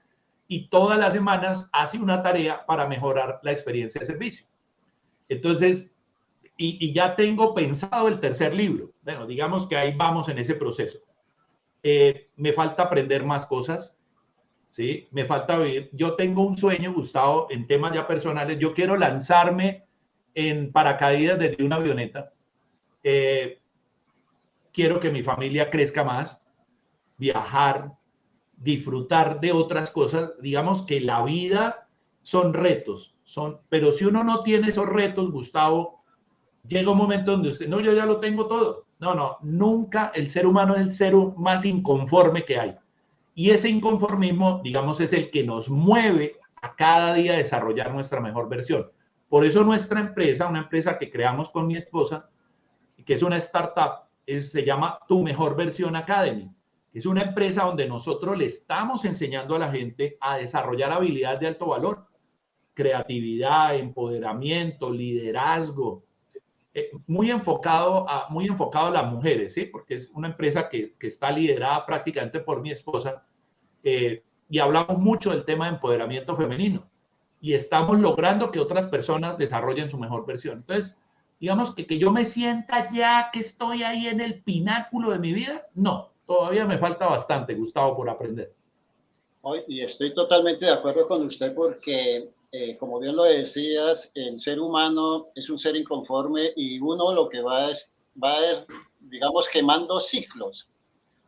[SPEAKER 2] y todas las semanas hace una tarea para mejorar la experiencia de servicio. Entonces, y ya tengo pensado el tercer libro. Bueno, digamos que ahí vamos en ese proceso. Me falta aprender más cosas, ¿sí? Me falta vivir. Yo tengo un sueño, Gustavo, en temas ya personales. Yo quiero lanzarme en paracaídas desde una avioneta. Quiero que mi familia crezca más, viajar, disfrutar de otras cosas. Digamos que la vida son retos, pero si uno no tiene esos retos, Gustavo, llega un momento donde usted, no, yo ya lo tengo todo. No, nunca. El ser humano es el ser más inconforme que hay. Y ese inconformismo, digamos, es el que nos mueve a cada día a desarrollar nuestra mejor versión. Por eso nuestra empresa, una empresa que creamos con mi esposa, que es una startup, se llama Tu Mejor Versión Academy. Es una empresa donde nosotros le estamos enseñando a la gente a desarrollar habilidades de alto valor, creatividad, empoderamiento, liderazgo, muy enfocado a las mujeres, ¿sí? Porque es una empresa que está liderada prácticamente por mi esposa, y hablamos mucho del tema de empoderamiento femenino y estamos logrando que otras personas desarrollen su mejor versión. Entonces, digamos que yo me sienta ya que estoy ahí en el pináculo de mi vida, no, todavía me falta bastante, Gustavo, por aprender.
[SPEAKER 1] Y estoy totalmente de acuerdo con usted porque, como bien lo decías, el ser humano es un ser inconforme y uno lo que va es va a ir, digamos, quemando ciclos.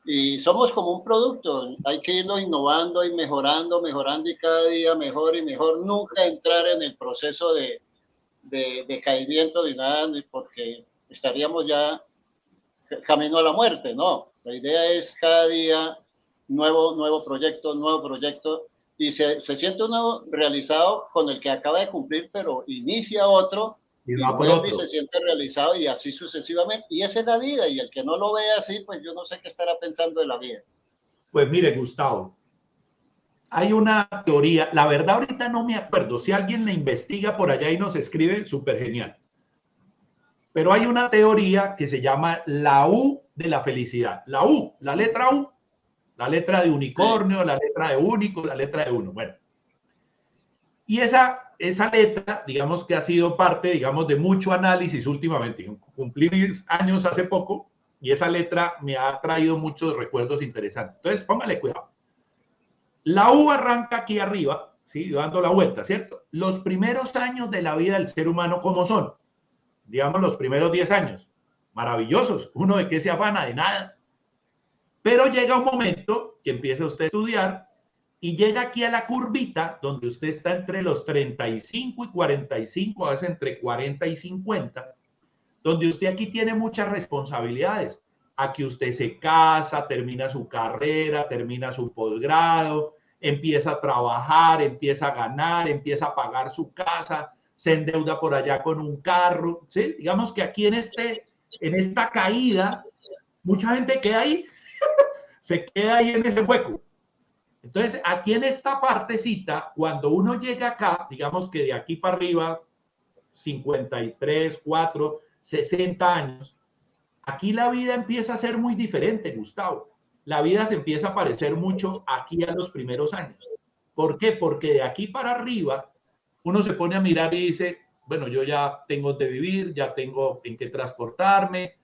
[SPEAKER 1] Y somos como un producto, hay que irlo innovando y mejorando, mejorando y cada día mejor y mejor. Nunca entrar en el proceso de decaimiento ni nada, porque estaríamos ya camino a la muerte, no. La idea es cada día nuevo proyecto, y se siente uno realizado con el que acaba de cumplir, pero inicia otro
[SPEAKER 2] Y
[SPEAKER 1] y
[SPEAKER 2] va por
[SPEAKER 1] vuelve y se
[SPEAKER 2] otro.
[SPEAKER 1] siente realizado y así sucesivamente. Y esa es la vida, y el que no lo ve así, pues yo no sé qué estará pensando de la vida.
[SPEAKER 2] Pues mire, Gustavo, hay una teoría, la verdad ahorita no me acuerdo, si alguien la investiga por allá y nos escribe, súper genial. Pero hay una teoría que se llama la U de la felicidad. La U, la letra U, la letra de
[SPEAKER 1] Sí,
[SPEAKER 2] unicornio, la letra de único, la letra de uno. Bueno, y esa letra, digamos que ha sido parte, digamos, de mucho análisis últimamente. Cumplí mis años hace poco y esa letra me ha traído muchos recuerdos interesantes. Entonces, póngale cuidado. La U arranca aquí arriba, ¿sí? Dando la vuelta, ¿cierto? Los primeros años de la vida del ser humano, ¿cómo son? Digamos, los primeros 10 años. Maravillosos. ¿Uno de qué se afana? De nada. Pero llega un momento que empieza usted a estudiar y llega aquí a la curvita donde usted está entre los 35 y 45, a veces entre 40 y 50, donde usted aquí tiene muchas responsabilidades. Aquí usted se casa, termina su carrera, termina su posgrado, empieza a trabajar, empieza a ganar, empieza a pagar su casa, se endeuda por allá con un carro, ¿sí? Digamos que aquí en esta caída, mucha gente queda ahí, se queda ahí en ese hueco. Entonces, aquí en esta partecita, cuando uno llega acá, digamos que de aquí para arriba, 53, 4, 60 años, aquí la vida empieza a ser muy diferente, Gustavo. La vida se empieza a parecer mucho aquí a los primeros años. ¿Por qué? Porque de aquí para arriba uno se pone a mirar y dice, bueno, yo ya tengo de vivir, ya tengo en qué transportarme,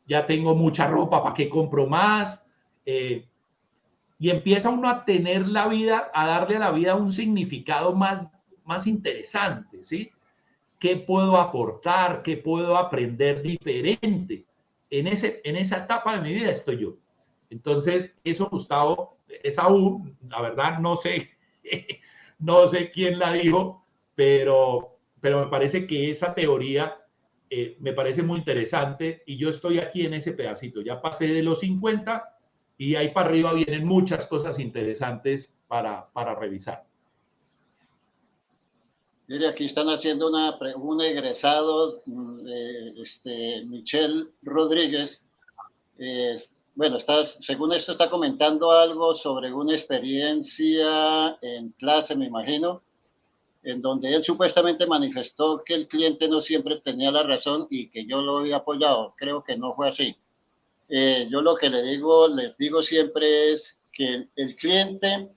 [SPEAKER 2] ya tengo mucha ropa, ¿para qué compro más? Y empieza uno a tener la vida, a darle a la vida un significado más interesante, ¿sí? ¿Qué puedo aportar? ¿Qué puedo aprender diferente? En esa etapa de mi vida estoy yo. Entonces, eso, Gustavo, esa U, la verdad, no sé, no sé quién la dijo, pero me parece que esa teoría me parece muy interesante y yo estoy aquí en ese pedacito. Ya pasé de los 50 y ahí para arriba vienen muchas cosas interesantes para revisar.
[SPEAKER 1] mire, aquí están haciendo un egresado, Michelle Rodríguez. Bueno, según esto está comentando algo sobre una experiencia en clase, me imagino, en donde él supuestamente manifestó que el cliente no siempre tenía la razón y que yo lo había apoyado. Creo que no fue así. Yo lo que les digo siempre es que el cliente,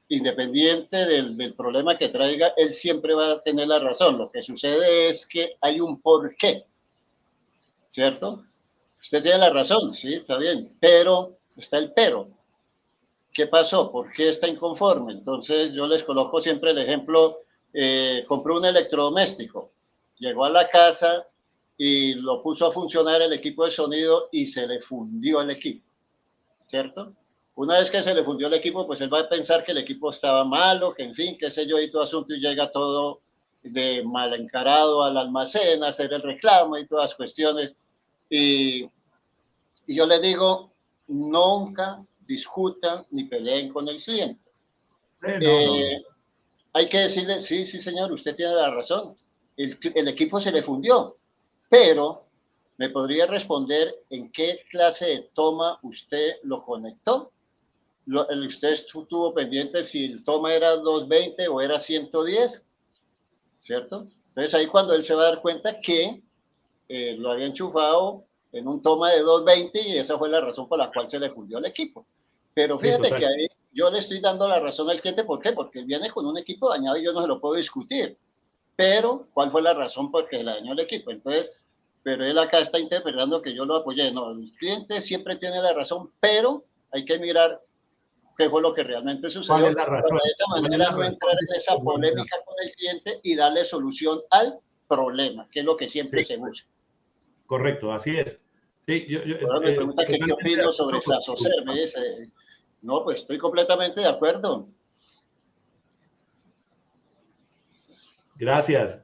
[SPEAKER 1] independiente del problema que traiga, él siempre va a tener la razón. Lo que sucede es que hay un porqué, ¿cierto? Usted tiene la razón, sí, está bien, pero está el pero. ¿Qué pasó? ¿Por qué está inconforme? Entonces yo les coloco siempre el ejemplo, compró un electrodoméstico, llegó a la casa y lo puso a funcionar el equipo de sonido y se le fundió el equipo, ¿cierto? Una vez que se le fundió el equipo, pues él va a pensar que el equipo estaba malo, que en fin, qué sé yo, y todo asunto, y llega todo de mal encarado al almacén, a hacer el reclamo y todas las cuestiones. Y, y yo le digo, nunca discutan ni peleen con el cliente.
[SPEAKER 2] No, no, no.
[SPEAKER 1] Eh, Hay que decirle, sí, sí, señor, usted tiene la razón. El equipo se le fundió, pero me podría responder en qué clase de toma usted lo conectó. Usted estuvo pendiente si el toma era 220 o era 110, ¿cierto? Entonces ahí cuando él se va a dar cuenta que lo había enchufado en un toma de 220 y esa fue la razón por la cual se le fundió el equipo. Pero
[SPEAKER 2] Sí,
[SPEAKER 1] fíjate que
[SPEAKER 2] total.
[SPEAKER 1] ahí yo le estoy dando la razón al cliente, ¿por qué? Porque él viene con un equipo dañado y yo no se lo puedo discutir. Pero, ¿cuál fue la razón por qué le dañó el equipo? Entonces, pero él acá está interpretando que yo lo apoyé. No, el cliente siempre tiene la razón, pero hay que mirar qué fue lo que realmente
[SPEAKER 2] ¿Cuál es
[SPEAKER 1] sucedió
[SPEAKER 2] la
[SPEAKER 1] para
[SPEAKER 2] razón?
[SPEAKER 1] de esa
[SPEAKER 2] ¿Cuál es
[SPEAKER 1] manera
[SPEAKER 2] la
[SPEAKER 1] no entrar
[SPEAKER 2] razón de
[SPEAKER 1] en
[SPEAKER 2] esa
[SPEAKER 1] esa
[SPEAKER 2] comunidad?
[SPEAKER 1] polémica con el cliente y darle solución al problema, que es lo que siempre
[SPEAKER 2] Sí,
[SPEAKER 1] se busca.
[SPEAKER 2] correcto, así es. Sí,
[SPEAKER 1] Ahora me pregunta que qué opino sobre Sasocer, me dice. No, pues estoy completamente de acuerdo.
[SPEAKER 2] Gracias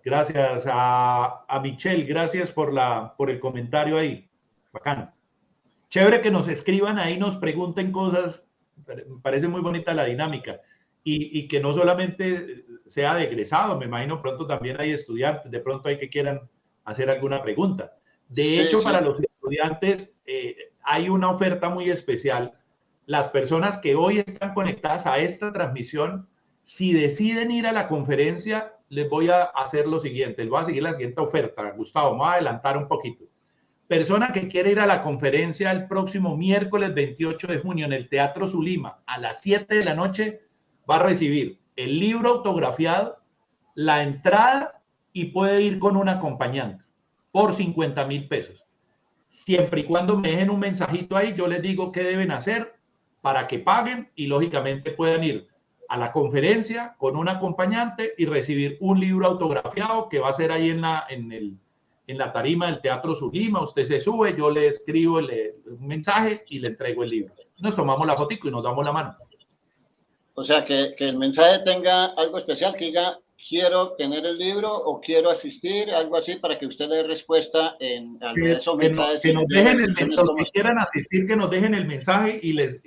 [SPEAKER 2] a Michelle, gracias por el comentario ahí. Bacano. Chévere que nos escriban ahí, nos pregunten cosas. Me parece muy bonita la dinámica. Y que no solamente sea de egresado, me imagino pronto también hay estudiantes, de pronto hay que quieran hacer alguna pregunta. De hecho, para los estudiantes hay una oferta muy especial. Las personas que hoy están conectadas a esta transmisión, si deciden ir a la conferencia, les voy a hacer lo siguiente. Les voy a seguir la siguiente oferta. Gustavo, vamos a adelantar un poquito. Persona que quiere ir a la conferencia el próximo miércoles 28 de junio en el Teatro Zulima a las 7 de la noche va a recibir el libro autografiado, la entrada y puede ir con un acompañante por 50,000 pesos. Siempre y cuando me dejen un mensajito ahí, yo les digo qué deben hacer para que paguen y lógicamente puedan ir a la conferencia con un acompañante y recibir un libro autografiado que va a ser ahí en la tarima del Teatro Zulima. Usted se sube, yo le escribo un mensaje y le entrego el libro. Nos tomamos la fotico y nos damos la mano.
[SPEAKER 1] O sea, que el mensaje tenga algo especial, que diga, quiero tener el libro o quiero asistir, algo así, para que usted dé respuesta en esos mensajes.
[SPEAKER 2] Que nos dejen los que quieran asistir, que nos dejen el mensaje y les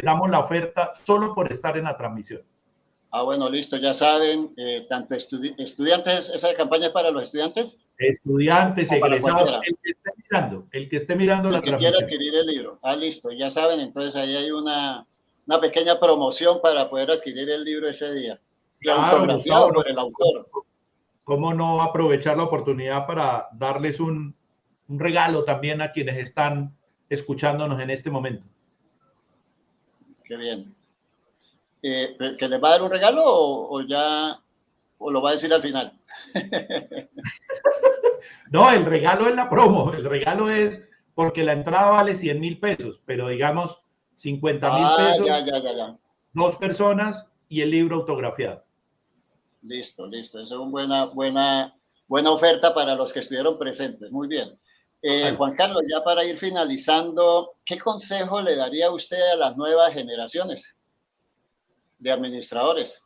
[SPEAKER 2] damos la oferta solo por estar en la transmisión.
[SPEAKER 1] Ah, bueno, listo, ya saben, tanto estudiantes, esa campaña es para los estudiantes.
[SPEAKER 2] Estudiantes, egresados, el que esté mirando la transmisión.
[SPEAKER 1] El que quiera adquirir el libro. Ah, listo, ya saben, entonces ahí hay una pequeña promoción para poder adquirir el libro ese día.
[SPEAKER 2] Claro,
[SPEAKER 1] autografiado por el autor.
[SPEAKER 2] ¿Cómo no aprovechar la oportunidad para darles un regalo también a quienes están escuchándonos en este momento?
[SPEAKER 1] Qué bien. ¿Que les va a dar un regalo o lo va a decir al final?
[SPEAKER 2] No, el regalo es la promo. El regalo es porque la entrada vale 100,000 pesos, pero digamos 50,000 pesos,
[SPEAKER 1] ya.
[SPEAKER 2] 2 personas y el libro autografiado.
[SPEAKER 1] Listo. Esa es una buena oferta para los que estuvieron presentes. Muy bien. Juan Carlos, ya para ir finalizando, ¿qué consejo le daría usted a las nuevas generaciones de administradores?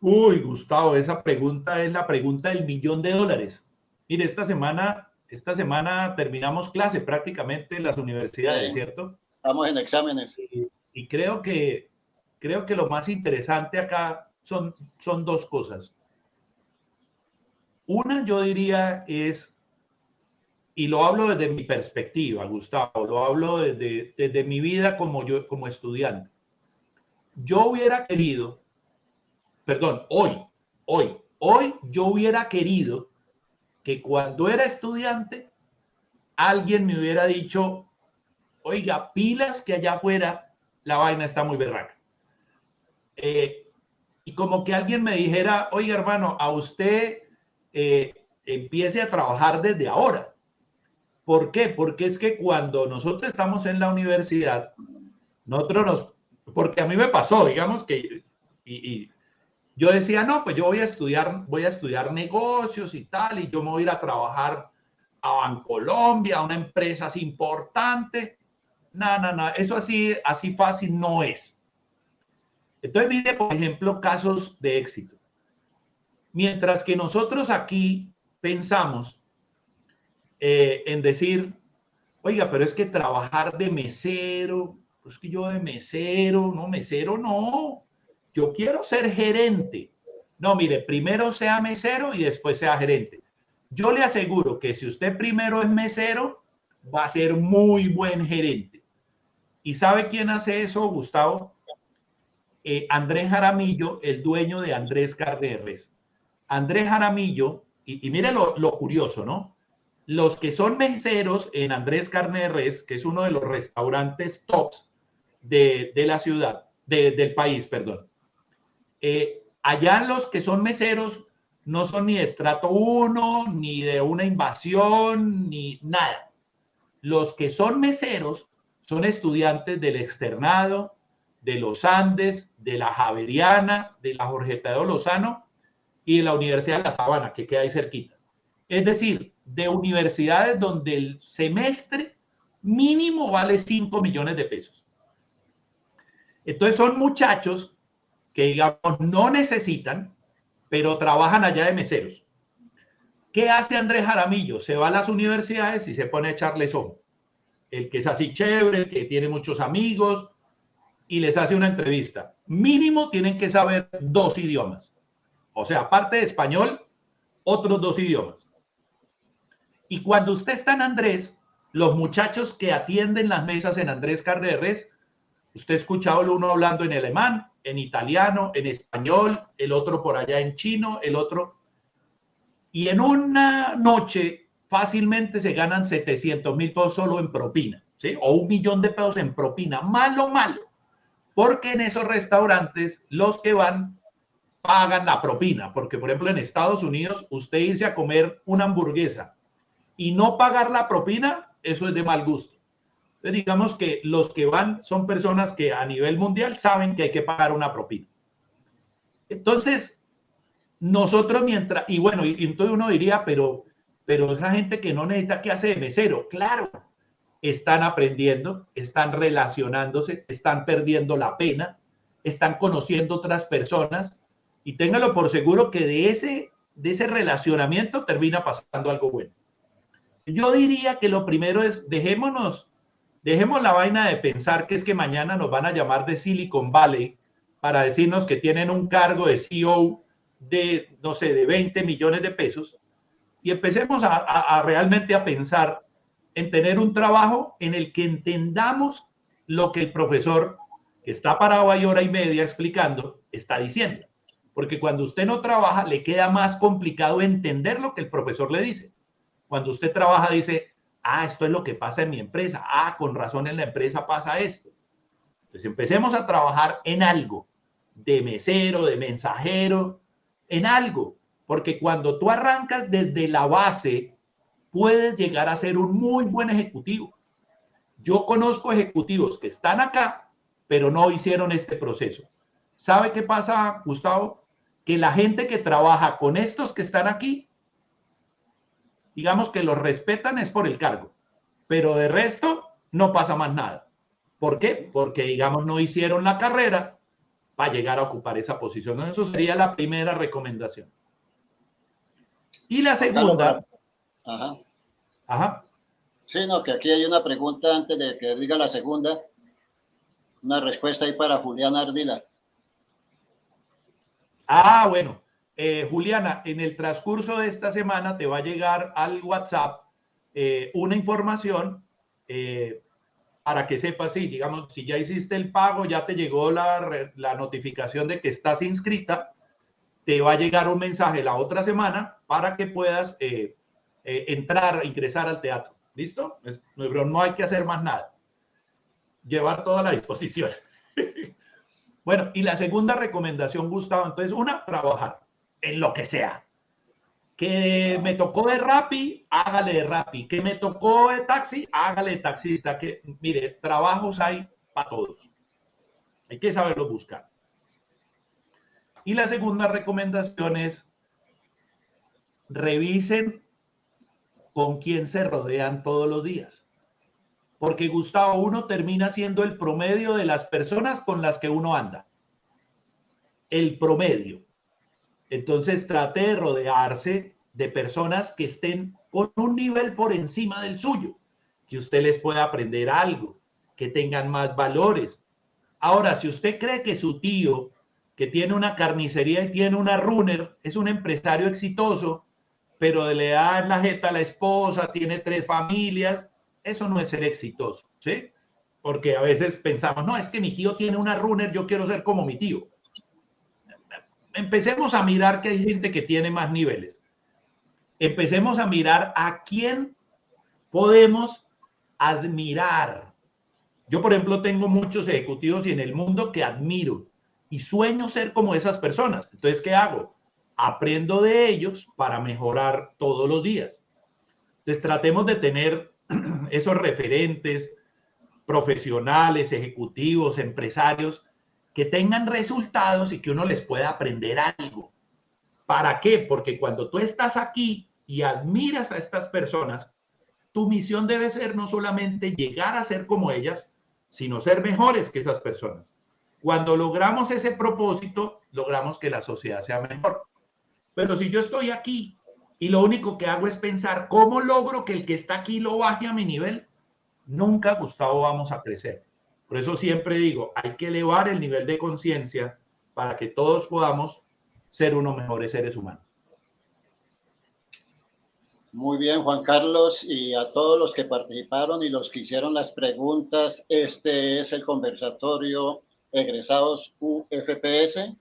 [SPEAKER 2] Uy, Gustavo, esa pregunta es la pregunta del $1.000.000. Mire, esta semana terminamos clase prácticamente en las universidades, ¿cierto?
[SPEAKER 1] Estamos en exámenes.
[SPEAKER 2] Y creo que lo más interesante acá son 2 cosas. Una, yo diría, es, y lo hablo desde mi perspectiva, Gustavo, lo hablo desde mi vida como estudiante. Yo hubiera querido, hoy yo hubiera querido que cuando era estudiante alguien me hubiera dicho, oiga, pilas que allá afuera la vaina está muy berraca. Y como que alguien me dijera, oiga, hermano, a usted empiece a trabajar desde ahora. ¿Por qué? Porque es que cuando nosotros estamos en la universidad, porque a mí me pasó, digamos que, y yo decía, no, pues yo voy a estudiar negocios y tal, y yo me voy a ir a trabajar a Bancolombia, a una empresa así importante. No, eso así fácil no es. Entonces, mire, por ejemplo, casos de éxito. Mientras que nosotros aquí pensamos en decir, oiga, pero es que trabajar de mesero, pues que yo de mesero no. Yo quiero ser gerente. No, mire, primero sea mesero y después sea gerente. Yo le aseguro que si usted primero es mesero, va a ser muy buen gerente. ¿Y sabe quién hace eso, Gustavo? Andrés Jaramillo, el dueño de Andrés Carne de Res. Andrés Jaramillo, y mire lo curioso, ¿no? Los que son meseros en Andrés Carne de Res, que es uno de los restaurantes tops de la ciudad, del país, perdón. Allá los que son meseros no son ni de estrato 1, ni de una invasión, ni nada. Los que son meseros son estudiantes del externado, de los Andes, de la Javeriana, de la Jorge Tadeo Lozano y de la Universidad de La Sabana, que queda ahí cerquita. Es decir, de universidades donde el semestre mínimo vale 5 millones de pesos. Entonces son muchachos que, digamos, no necesitan, pero trabajan allá de meseros. ¿Qué hace Andrés Jaramillo? Se va a las universidades y se pone a echarles ojo. El que es así chévere, el que tiene muchos amigos, y les hace una entrevista. Mínimo tienen que saber 2 idiomas. O sea, aparte de español, otros 2 idiomas. Y cuando usted está en Andrés, los muchachos que atienden las mesas en Andrés Carne de Res, usted ha escuchado uno hablando en alemán, en italiano, en español, el otro por allá en chino, el otro. Y en una noche fácilmente se ganan 700,000 pesos solo en propina, ¿sí? O 1,000,000 de pesos en propina. Malo, malo. Porque en esos restaurantes los que van pagan la propina. Porque, por ejemplo, en Estados Unidos, usted irse a comer una hamburguesa y no pagar la propina, eso es de mal gusto. Entonces, digamos que los que van son personas que a nivel mundial saben que hay que pagar una propina. Entonces, nosotros mientras, y bueno, y entonces uno diría, pero esa gente que no necesita, ¿qué hace de mesero? Claro, están aprendiendo, están relacionándose, están perdiendo la pena, están conociendo otras personas, y téngalo por seguro que de ese relacionamiento termina pasando algo bueno. Yo diría que lo primero es, dejemos la vaina de pensar que es que mañana nos van a llamar de Silicon Valley para decirnos que tienen un cargo de CEO de, no sé, de 20 millones de pesos, y empecemos a realmente a pensar en tener un trabajo en el que entendamos lo que el profesor que está parado ahí hora y media explicando está diciendo. Porque cuando usted no trabaja, le queda más complicado entender lo que el profesor le dice. Cuando usted trabaja, dice, ah, esto es lo que pasa en mi empresa. Ah, con razón en la empresa pasa esto. Entonces empecemos a trabajar en algo, de mesero, de mensajero, en algo. Porque cuando tú arrancas desde la base, puedes llegar a ser un muy buen ejecutivo. Yo conozco ejecutivos que están acá, pero no hicieron este proceso. ¿Sabe qué pasa, Gustavo? Que la gente que trabaja con estos que están aquí, digamos que los respetan es por el cargo, pero de resto no pasa más nada. ¿Por qué? Porque, digamos, no hicieron la carrera para llegar a ocupar esa posición. Eso sería la primera recomendación. Y la segunda...
[SPEAKER 1] Ajá.
[SPEAKER 2] Ajá.
[SPEAKER 1] Sí, no, que aquí hay una pregunta antes de que diga la segunda. Una respuesta ahí para Juliana Ardila.
[SPEAKER 2] Ah, bueno. Juliana, en el transcurso de esta semana te va a llegar al WhatsApp una información para que sepas, sí, digamos, si ya hiciste el pago, ya te llegó la notificación de que estás inscrita, te va a llegar un mensaje la otra semana para que puedas ingresar al teatro. ¿Listo? No hay que hacer más nada. Llevar toda la disposición. Bueno, y la segunda recomendación, Gustavo, entonces, trabajar en lo que sea. Que me tocó de Rappi, hágale de Rappi. Que me tocó de taxi, hágale de taxista. Que, mire, trabajos hay para todos. Hay que saberlo buscar. Y la segunda recomendación es revisen con quién se rodean todos los días. Porque, Gustavo, uno termina siendo el promedio de las personas con las que uno anda. El promedio. Entonces, trate de rodearse de personas que estén con un nivel por encima del suyo, que usted les pueda aprender algo, que tengan más valores. Ahora, si usted cree que su tío, que tiene una carnicería y tiene una runner, es un empresario exitoso, pero le da en la jeta a la esposa, tiene 3 familias, eso no es ser exitoso, ¿sí? Porque a veces pensamos, no, es que mi tío tiene una runner, yo quiero ser como mi tío. Empecemos a mirar que hay gente que tiene más niveles. Empecemos a mirar a quién podemos admirar. Yo, por ejemplo, tengo muchos ejecutivos y en el mundo que admiro y sueño ser como esas personas. Entonces, ¿qué hago? Aprendo de ellos para mejorar todos los días. Entonces, tratemos de tener esos referentes profesionales, ejecutivos, empresarios que tengan resultados y que uno les pueda aprender algo. ¿Para qué? Porque cuando tú estás aquí y admiras a estas personas, tu misión debe ser no solamente llegar a ser como ellas, sino ser mejores que esas personas. Cuando logramos ese propósito, logramos que la sociedad sea mejor. Pero si yo estoy aquí y lo único que hago es pensar cómo logro que el que está aquí lo baje a mi nivel, nunca, Gustavo, vamos a crecer. Por eso siempre digo, hay que elevar el nivel de conciencia para que todos podamos ser unos mejores seres humanos.
[SPEAKER 1] Muy bien, Juan Carlos, y a todos los que participaron y los que hicieron las preguntas, este es el conversatorio Egresados UFPS,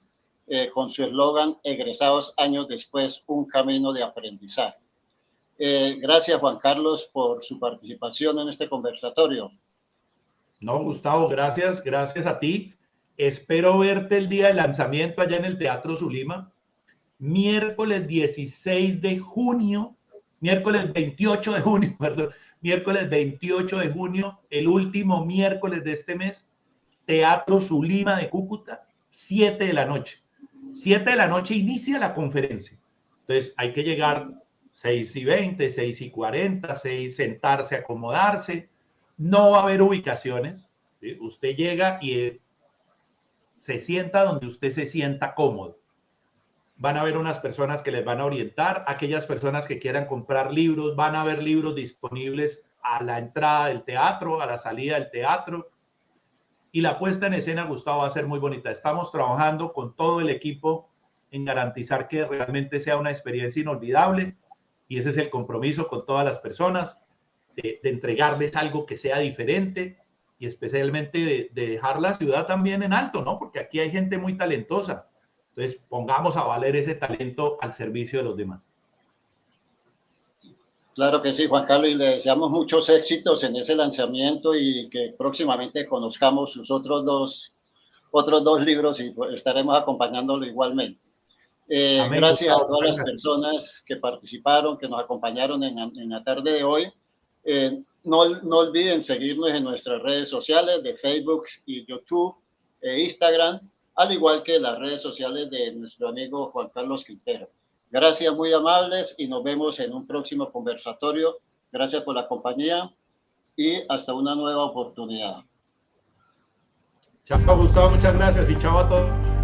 [SPEAKER 1] con su eslogan Egresados años después, un camino de aprendizaje. Gracias, Juan Carlos, por su participación en este conversatorio.
[SPEAKER 2] No, Gustavo, gracias a ti. Espero verte el día de lanzamiento allá en el Teatro Zulima, miércoles 16 de junio, miércoles 28 de junio, perdón, miércoles 28 de junio, el último miércoles de este mes, Teatro Zulima de Cúcuta, 7 de la noche. 7 de la noche inicia la conferencia. Entonces hay que llegar 6:20, 6:40, 6, sentarse, acomodarse. No va a haber ubicaciones, ¿sí? Usted llega y se sienta donde usted se sienta cómodo. Van a haber unas personas que les van a orientar, aquellas personas que quieran comprar libros, van a haber libros disponibles a la entrada del teatro, a la salida del teatro. Y la puesta en escena, Gustavo, va a ser muy bonita. Estamos trabajando con todo el equipo en garantizar que realmente sea una experiencia inolvidable, y ese es el compromiso con todas las personas, de entregarles algo que sea diferente, y especialmente de dejar la ciudad también en alto, ¿no? Porque aquí hay gente muy talentosa. Entonces, pongamos a valer ese talento al servicio de los demás.
[SPEAKER 1] Claro que sí, Juan Carlos, y le deseamos muchos éxitos en ese lanzamiento y que próximamente conozcamos sus otros dos libros y estaremos acompañándolo igualmente.
[SPEAKER 2] Amén,
[SPEAKER 1] gracias
[SPEAKER 2] Gustavo,
[SPEAKER 1] a todas las personas que participaron, que nos acompañaron en la tarde de hoy. No olviden seguirnos en nuestras redes sociales de Facebook y YouTube e Instagram, al igual que las redes sociales de nuestro amigo Juan Carlos Quintero. Gracias, muy amables, y nos vemos en un próximo conversatorio. Gracias por la compañía y hasta una nueva oportunidad.
[SPEAKER 2] Chao, Gustavo, muchas gracias y chao a todos.